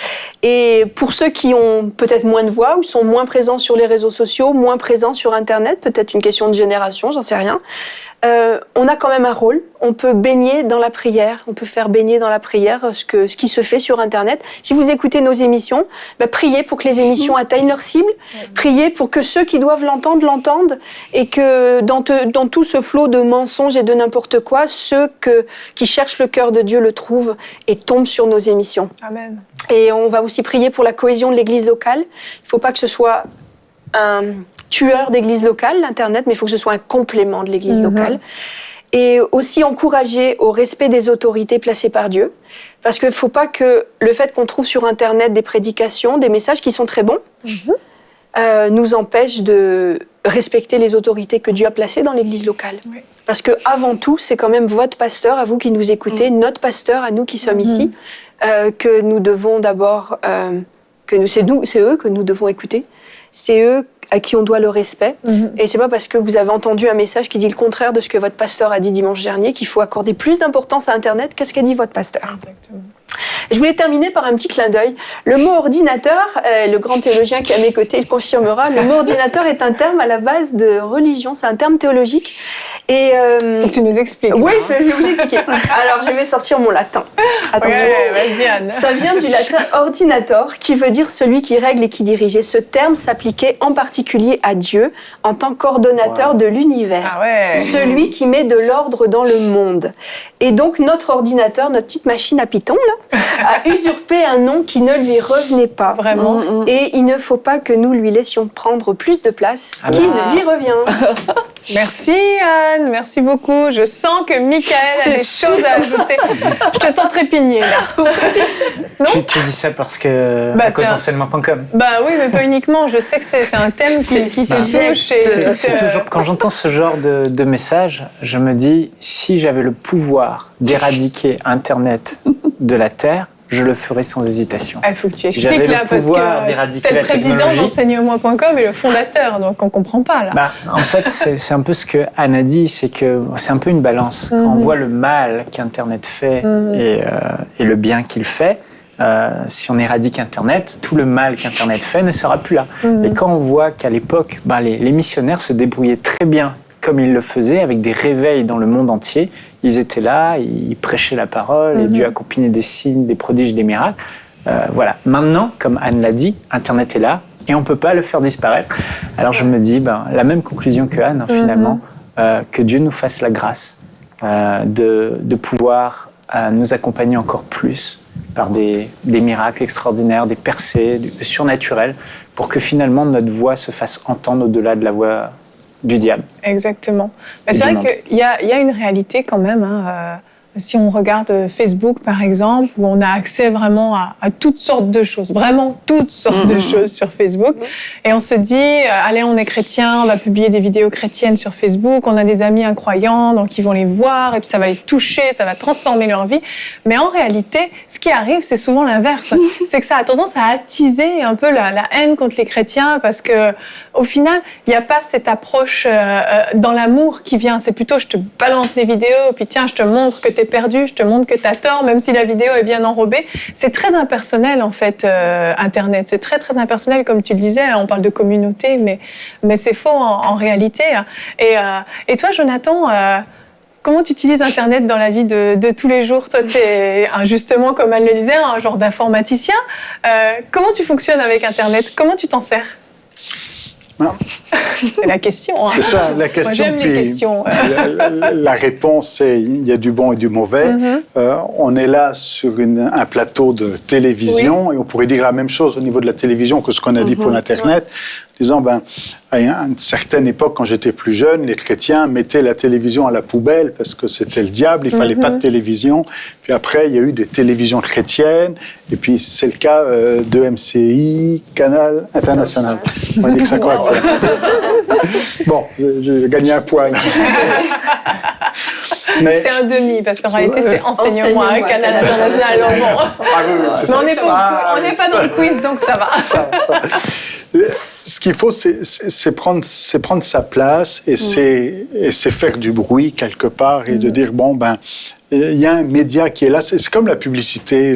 Et pour ceux qui ont peut-être moins de voix ou sont moins présents sur les réseaux sociaux, moins présents sur Internet, peut-être une question de génération, j'en sais rien, on a quand même un rôle. On peut baigner dans la prière, on peut faire baigner dans la prière ce qui se fait sur Internet. Si vous écoutez nos émissions, priez pour que les émissions atteignent leur cible, priez pour que ceux qui doivent l'entendent, et que dans tout ce flot de mensonges et de n'importe quoi, ceux qui cherchent le cœur de Dieu le trouvent et tombent sur nos émissions. Amen. Et on va aussi prier pour la cohésion de l'Église locale. Il ne faut pas que ce soit un tueur d'église locale, l'Internet, mais il faut que ce soit un complément de l'église locale. Et aussi encourager au respect des autorités placées par Dieu. Parce qu'il ne faut pas que le fait qu'on trouve sur Internet des prédications, des messages qui sont très bons, nous empêche de respecter les autorités que Dieu a placées dans l'église locale. Oui. Parce qu'avant tout, c'est quand même votre pasteur, à vous qui nous écoutez, notre pasteur, à nous qui sommes ici, que nous devons d'abord... c'est eux que nous devons écouter. C'est eux à qui on doit le respect. Et c'est pas parce que vous avez entendu un message qui dit le contraire de ce que votre pasteur a dit dimanche dernier qu'il faut accorder plus d'importance à Internet. Qu'est-ce qu'a dit votre pasteur ? Exactement. Je voulais terminer par un petit clin d'œil. Le mot ordinateur, le grand théologien qui est à mes côtés le confirmera, le mot ordinateur est un terme à la base de religion, c'est un terme théologique. Et faut que tu nous expliques. Oui, je vais vous expliquer. Alors, je vais sortir mon latin. Attention. Vas-y, Anne. Ça vient du latin ordinator, qui veut dire celui qui règle et qui dirige. Et ce terme s'appliquait en particulier à Dieu en tant qu'ordonnateur de l'univers. Celui qui met de l'ordre dans le monde. Et donc, notre ordinateur, notre petite machine à Python, là, a usurpé un nom qui ne lui revenait pas. Vraiment. Et il ne faut pas que nous lui laissions prendre plus de place qui ne lui revient. Merci Anne, merci beaucoup. Je sens que Michael a des choses à ajouter. Je te sens trépigner là. Tu dis ça parce que à cause d'enseignement.com. Oui, mais pas uniquement. Je sais que c'est un thème qui te touche. C'est toujours quand j'entends ce genre de message, je me dis si j'avais le pouvoir d'éradiquer Internet de la Terre, je le ferais sans hésitation. Il faut que tu expliques si j'avais là, le pouvoir d'éradiquer la technologie... T'es le président d'enseignement.com et le fondateur, donc on comprend pas là. En fait, c'est un peu ce que Anne a dit, c'est que c'est un peu une balance. Quand on voit le mal qu'Internet fait et le bien qu'il fait, si on éradique Internet, tout le mal qu'Internet fait ne sera plus là. Et quand on voit qu'à l'époque, les missionnaires se débrouillaient très bien comme ils le faisaient, avec des réveils dans le monde entier. Ils étaient là, ils prêchaient la parole, et Dieu accompagnait des signes, des prodiges, des miracles. Voilà. Maintenant, comme Anne l'a dit, Internet est là, et on ne peut pas le faire disparaître. Alors je me dis, la même conclusion que Anne, finalement, que Dieu nous fasse la grâce de pouvoir nous accompagner encore plus par des miracles extraordinaires, des percées, du surnaturel, pour que finalement notre voix se fasse entendre au-delà de la voix du diable. Exactement. Mais c'est vrai qu'il y a une réalité quand même. Si on regarde Facebook, par exemple, où on a accès vraiment à toutes sortes de choses, vraiment toutes sortes de choses sur Facebook. Et on se dit, allez, on est chrétien, on va publier des vidéos chrétiennes sur Facebook, on a des amis incroyants, donc ils vont les voir, et puis ça va les toucher, ça va transformer leur vie. Mais en réalité, ce qui arrive, c'est souvent l'inverse. C'est que ça a tendance à attiser un peu la haine contre les chrétiens, parce que au final, il n'y a pas cette approche dans l'amour qui vient. C'est plutôt, je te balance des vidéos, puis tiens, je te montre que t'es perdu, je te montre que t'as tort, même si la vidéo est bien enrobée. C'est très impersonnel, en fait, Internet. C'est très, très impersonnel, comme tu le disais. On parle de communauté, mais c'est faux en réalité. Et toi, Jonathan, comment tu utilises Internet dans la vie de tous les jours? Toi, t'es, justement, comme Anne le disait, un genre d'informaticien. Comment tu fonctionnes avec Internet? Comment tu t'en sers? C'est la question. C'est ça, la question. Moi, j'aime les questions. La réponse, c'est il y a du bon et du mauvais. On est là sur un plateau de télévision, et on pourrait dire la même chose au niveau de la télévision que ce qu'on a dit pour l'Internet. Disant, à une certaine époque, quand j'étais plus jeune, les chrétiens mettaient la télévision à la poubelle parce que c'était le diable, il fallait pas de télévision. Puis après, il y a eu des télévisions chrétiennes, et puis c'est le cas de MCI, Canal International. On va dire que ça correctement. Bon, j'ai gagné un point. Mais c'est un demi, parce qu'en réalité, c'est enseignement à Canal International. Mais on n'est pas dans le quiz, donc ça va. Ce qu'il faut, c'est prendre sa place et c'est faire du bruit quelque part et de dire, il y a un média qui est là. C'est comme la publicité,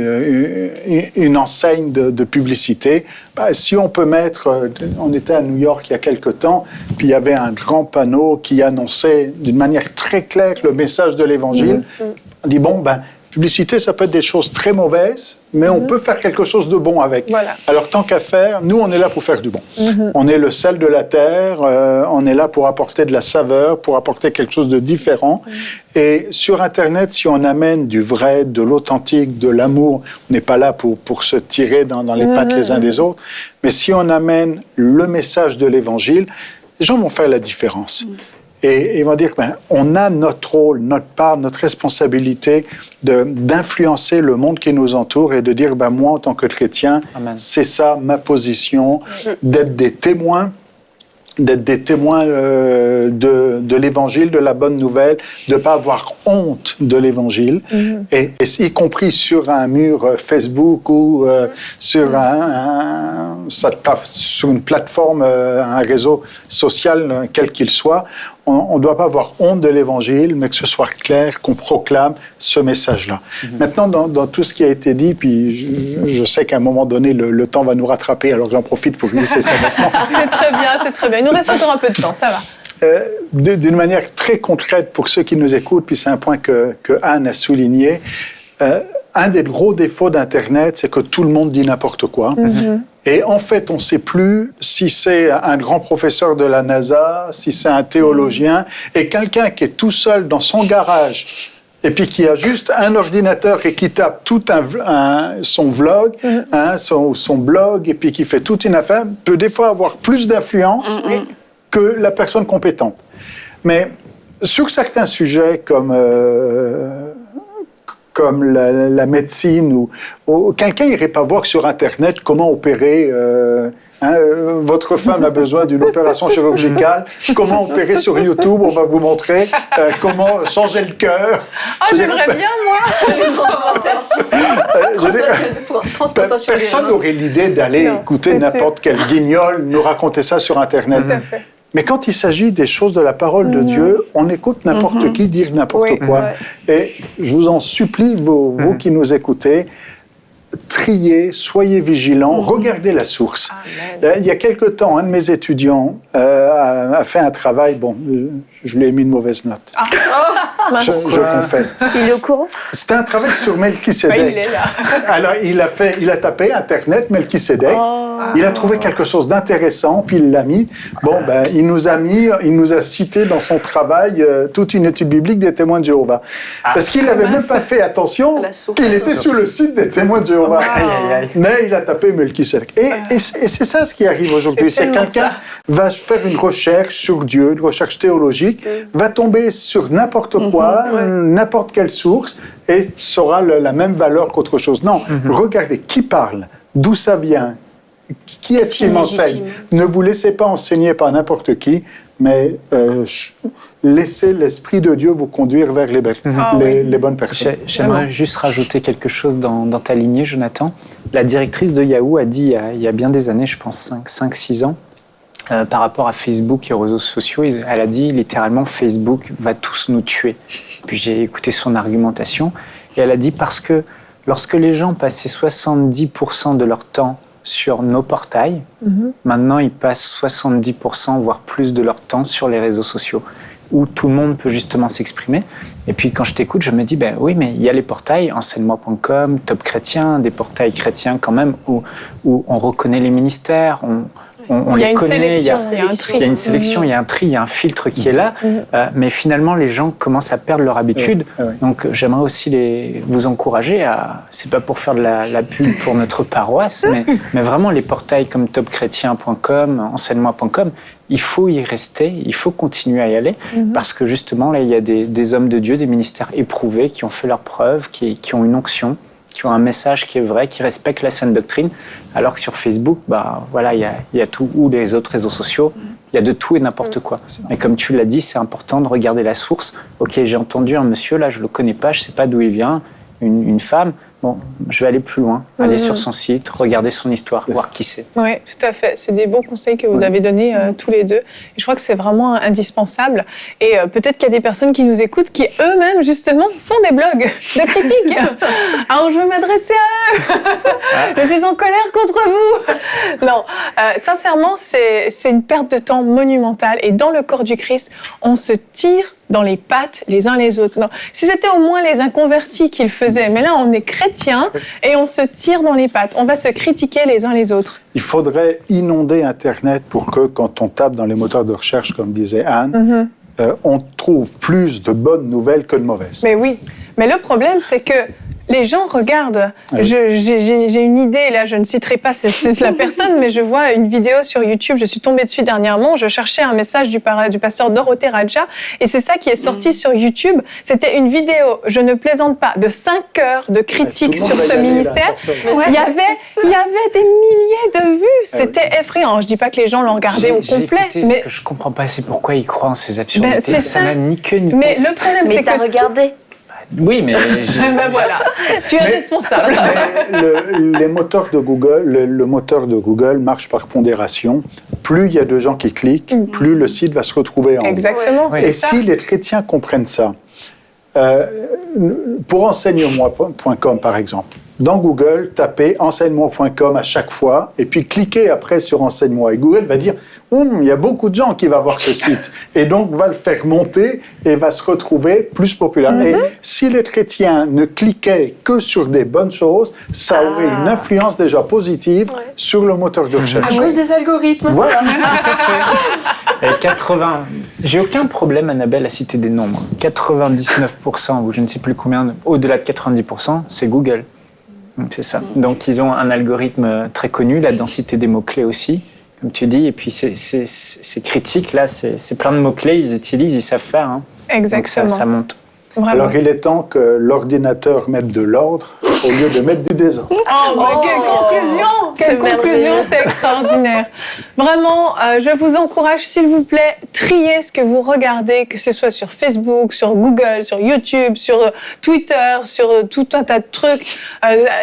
une enseigne de publicité. Si on peut mettre... On était à New York il y a quelque temps, puis il y avait un grand panneau qui annonçait d'une manière très claire le message de l'Évangile. On dit, publicité, ça peut être des choses très mauvaises, mais on peut faire quelque chose de bon avec. Voilà. Alors, tant qu'à faire, nous, on est là pour faire du bon. On est le sel de la terre, on est là pour apporter de la saveur, pour apporter quelque chose de différent. Et sur Internet, si on amène du vrai, de l'authentique, de l'amour, on n'est pas là pour se tirer dans les pattes les uns des autres, mais si on amène le message de l'Évangile, les gens vont faire la différence. Et ils vont dire, on a notre rôle, notre part, notre responsabilité d'influencer le monde qui nous entoure et de dire, moi, en tant que chrétien, c'est ça ma position, d'être des témoins de l'Évangile, de la bonne nouvelle, de ne pas avoir honte de l'Évangile, et y compris sur un mur Facebook ou sur une plateforme, un réseau social, quel qu'il soit. On ne doit pas avoir honte de l'Évangile, mais que ce soit clair, qu'on proclame ce message-là. Maintenant, dans tout ce qui a été dit, puis je sais qu'à un moment donné, le temps va nous rattraper, alors j'en profite pour vous laisser ça maintenant. C'est très bien. Il nous reste encore un peu de temps, ça va. D'une manière très concrète pour ceux qui nous écoutent, puis c'est un point que Anne a souligné, un des gros défauts d'Internet, c'est que tout le monde dit n'importe quoi. Et en fait, on ne sait plus si c'est un grand professeur de la NASA, si c'est un théologien, et quelqu'un qui est tout seul dans son garage, et puis qui a juste un ordinateur et qui tape tout son vlog, son blog, et puis qui fait toute une affaire, peut des fois avoir plus d'influence que la personne compétente. Mais sur certains sujets comme la médecine, ou quelqu'un n'irait pas voir sur Internet comment opérer... votre femme a besoin d'une opération chirurgicale. Comment opérer sur YouTube? On va vous montrer comment changer le cœur. J'aimerais bien, moi, personne n'aurait l'idée d'aller écouter n'importe quel guignol nous raconter ça sur Internet. Mais quand il s'agit des choses de la parole de Dieu, on écoute n'importe qui dire n'importe quoi. Et je vous en supplie, vous qui nous écoutez, triez, soyez vigilants, regardez la source. Il y a quelque temps, un de mes étudiants a fait un travail, je lui ai mis une mauvaise note. je confesse. Il est au courant? C'était un travail sur Melchisédek. Il est là. Alors, il a tapé Internet Melchisédek. Il a trouvé quelque chose d'intéressant, puis il l'a mis. Bon, il nous a cité dans son travail toute une étude biblique des témoins de Jéhovah. Parce qu'il n'avait même pas fait attention qu'il était sur le site des témoins de Jéhovah. Mais il a tapé Melchisédek. Et c'est ça ce qui arrive aujourd'hui. C'est quelqu'un va faire une recherche sur Dieu, une recherche théologique, va tomber sur n'importe quoi, n'importe quelle source, et saura la même valeur qu'autre chose. Non, regardez qui parle, d'où ça vient, qui est-ce qui m'enseigne. Ne vous laissez pas enseigner par n'importe qui, mais laissez l'Esprit de Dieu vous conduire vers les bonnes personnes. J'aimerais juste rajouter quelque chose dans ta lignée, Jonathan. La directrice de Yahoo a dit il y a bien des années, je pense 5-6 ans, par rapport à Facebook et aux réseaux sociaux, elle a dit littéralement Facebook va tous nous tuer. Puis j'ai écouté son argumentation et elle a dit parce que lorsque les gens passaient 70% de leur temps sur nos portails, maintenant ils passent 70% voire plus de leur temps sur les réseaux sociaux où tout le monde peut justement s'exprimer. Et puis quand je t'écoute, je me dis oui, mais il y a les portails enseigne-moi.com, Top Chrétien, des portails chrétiens quand même où on reconnaît les ministères, on les connaît, il y a une sélection, il y a un tri, il y a un filtre qui est là, mais finalement les gens commencent à perdre leur habitude. Donc j'aimerais aussi vous encourager à, c'est pas pour faire de la pub pour notre paroisse, mais vraiment les portails comme topchrétien.com, enseignement.com, il faut y rester, il faut continuer à y aller, parce que justement là il y a des hommes de Dieu, des ministères éprouvés qui ont fait leurs preuves, qui ont une onction, qui ont un message qui est vrai, qui respecte la saine doctrine, alors que sur Facebook, voilà, il y a tout, ou les autres réseaux sociaux, il y a de tout et n'importe quoi. Mais comme tu l'as dit, c'est important de regarder la source. Ok, j'ai entendu un monsieur, là, je le connais pas, je sais pas d'où il vient, une femme. Bon, je vais aller plus loin, aller sur son site, regarder son histoire, voir qui c'est. Oui, tout à fait. C'est des bons conseils que vous avez donnés tous les deux. Et je crois que c'est vraiment indispensable. Et peut-être qu'il y a des personnes qui nous écoutent qui eux-mêmes, justement, font des blogs de critiques. Alors, je veux m'adresser à eux. Je suis en colère contre vous. Non, sincèrement, c'est une perte de temps monumentale. Et dans le corps du Christ, on se tire dans les pattes les uns les autres. Non. Si c'était au moins les inconvertis qui le faisaient, mais là on est chrétiens et on se tire dans les pattes, on va se critiquer les uns les autres. Il faudrait inonder Internet pour que quand on tape dans les moteurs de recherche, comme disait Anne, on trouve plus de bonnes nouvelles que de mauvaises. Mais oui, mais le problème c'est que les gens regardent. J'ai une idée, là, je ne citerai pas c'est la personne, mais je vois une vidéo sur YouTube, je suis tombée dessus dernièrement, je cherchais un message du pasteur Dorothée Raja, et c'est ça qui est sorti sur YouTube. C'était une vidéo, je ne plaisante pas, de 5 heures de critiques sur ce ministère. Il y avait des milliers de vues, c'était effrayant. Je ne dis pas que les gens l'ont regardé au complet. Mais ce que je ne comprends pas, c'est pourquoi ils croient en ces absurdités. Ça n'a ni queue ni tête. Mais le problème, c'est que... t'as regardé. Oui, mais... voilà, tu es responsable. Les moteurs de Google, le moteur de Google marche par pondération. Plus il y a de gens qui cliquent, plus le site va se retrouver en haut. Exactement, c'est Et ça. si les chrétiens comprennent ça, pour enseigne-moi.com par exemple, dans Google, tapez enseigne-moi.com à chaque fois et puis cliquez après sur enseigne-moi. Et Google va dire il y a beaucoup de gens qui vont voir ce site et donc va le faire monter et va se retrouver plus populaire. Et si les chrétiens ne cliquaient que sur des bonnes choses, ça aurait une influence déjà positive sur le moteur de recherche. À cause des algorithmes. Voilà. Et 80. J'ai aucun problème, Annabelle, à citer des nombres. 99%, ou je ne sais plus combien, au-delà de 90%, c'est Google. C'est ça. Donc, ils ont un algorithme très connu, la densité des mots-clés aussi, comme tu dis. Et puis, ces critiques-là, c'est plein de mots-clés, ils utilisent, ils savent faire. Hein. Exactement. Donc, ça monte. Vraiment. Alors, il est temps que l'ordinateur mette de l'ordre au lieu de mettre du désordre. Quelle conclusion! Quelle conclusion, c'est extraordinaire. Vraiment, je vous encourage, s'il vous plaît, triez ce que vous regardez, que ce soit sur Facebook, sur Google, sur YouTube, sur Twitter, sur tout un tas de trucs,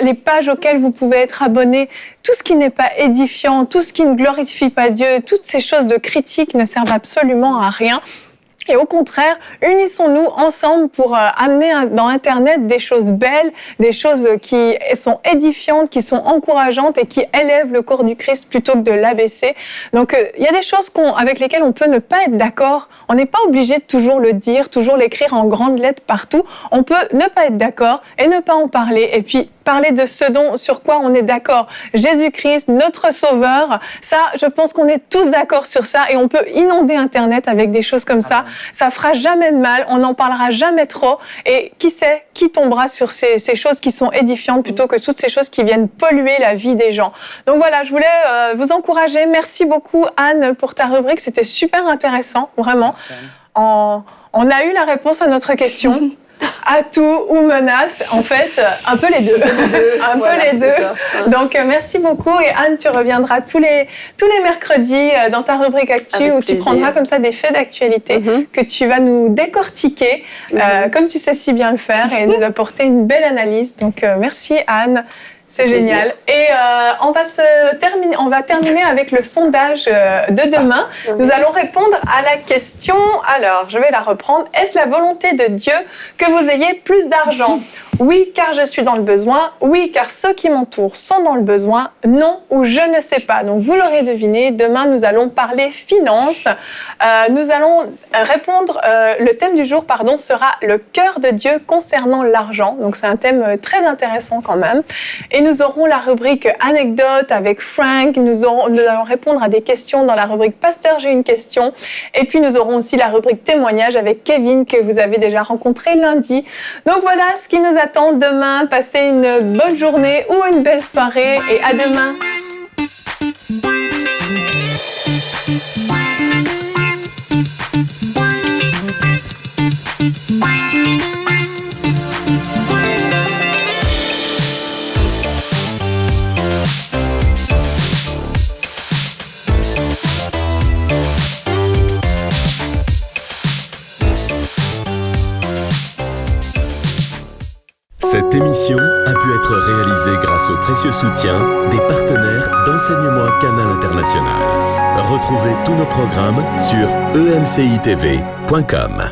les pages auxquelles vous pouvez être abonné. Tout ce qui n'est pas édifiant, tout ce qui ne glorifie pas Dieu, toutes ces choses de critique ne servent absolument à rien. Et au contraire, unissons-nous ensemble pour amener dans Internet des choses belles, des choses qui sont édifiantes, qui sont encourageantes et qui élèvent le corps du Christ plutôt que de l'abaisser. Donc, il y a des choses avec lesquelles on peut ne pas être d'accord. On n'est pas obligé de toujours le dire, toujours l'écrire en grandes lettres partout. On peut ne pas être d'accord et ne pas en parler. Et puis, parler de ce sur quoi on est d'accord. Jésus-Christ, notre Sauveur, ça, je pense qu'on est tous d'accord sur ça et on peut inonder Internet avec des choses comme ça. Ça fera jamais de mal, on n'en parlera jamais trop et qui sait qui tombera sur ces choses qui sont édifiantes plutôt que toutes ces choses qui viennent polluer la vie des gens. Donc voilà, je voulais vous encourager. Merci beaucoup Anne pour ta rubrique, c'était super intéressant, vraiment. On a eu la réponse à notre question. Atout ou menace, en fait, un peu les deux. Les deux. Donc, merci beaucoup. Et Anne, tu reviendras tous les mercredis dans ta rubrique Actu où tu prendras comme ça des faits d'actualité que tu vas nous décortiquer, comme tu sais si bien le faire, et nous apporter une belle analyse. Donc, merci Anne. C'est génial. Et on va terminer avec le sondage de demain. Nous allons répondre à la question, alors je vais la reprendre. Est-ce la volonté de Dieu que vous ayez plus d'argent ? Oui, car je suis dans le besoin. Oui, car ceux qui m'entourent sont dans le besoin. Non, ou je ne sais pas. Donc vous l'aurez deviné, demain nous allons parler finances. Nous allons répondre, le thème du jour, sera le cœur de Dieu concernant l'argent. Donc c'est un thème très intéressant quand même. Et nous aurons la rubrique anecdote avec Frank. Nous allons répondre à des questions dans la rubrique Pasteur, j'ai une question. Et puis nous aurons aussi la rubrique témoignage avec Kevin que vous avez déjà rencontré lundi. Donc voilà ce qui nous attend demain. Passez une bonne journée ou une belle soirée et à demain. Cette émission a pu être réalisée grâce au précieux soutien des partenaires d'Enseignement Canal International. Retrouvez tous nos programmes sur emcitv.com.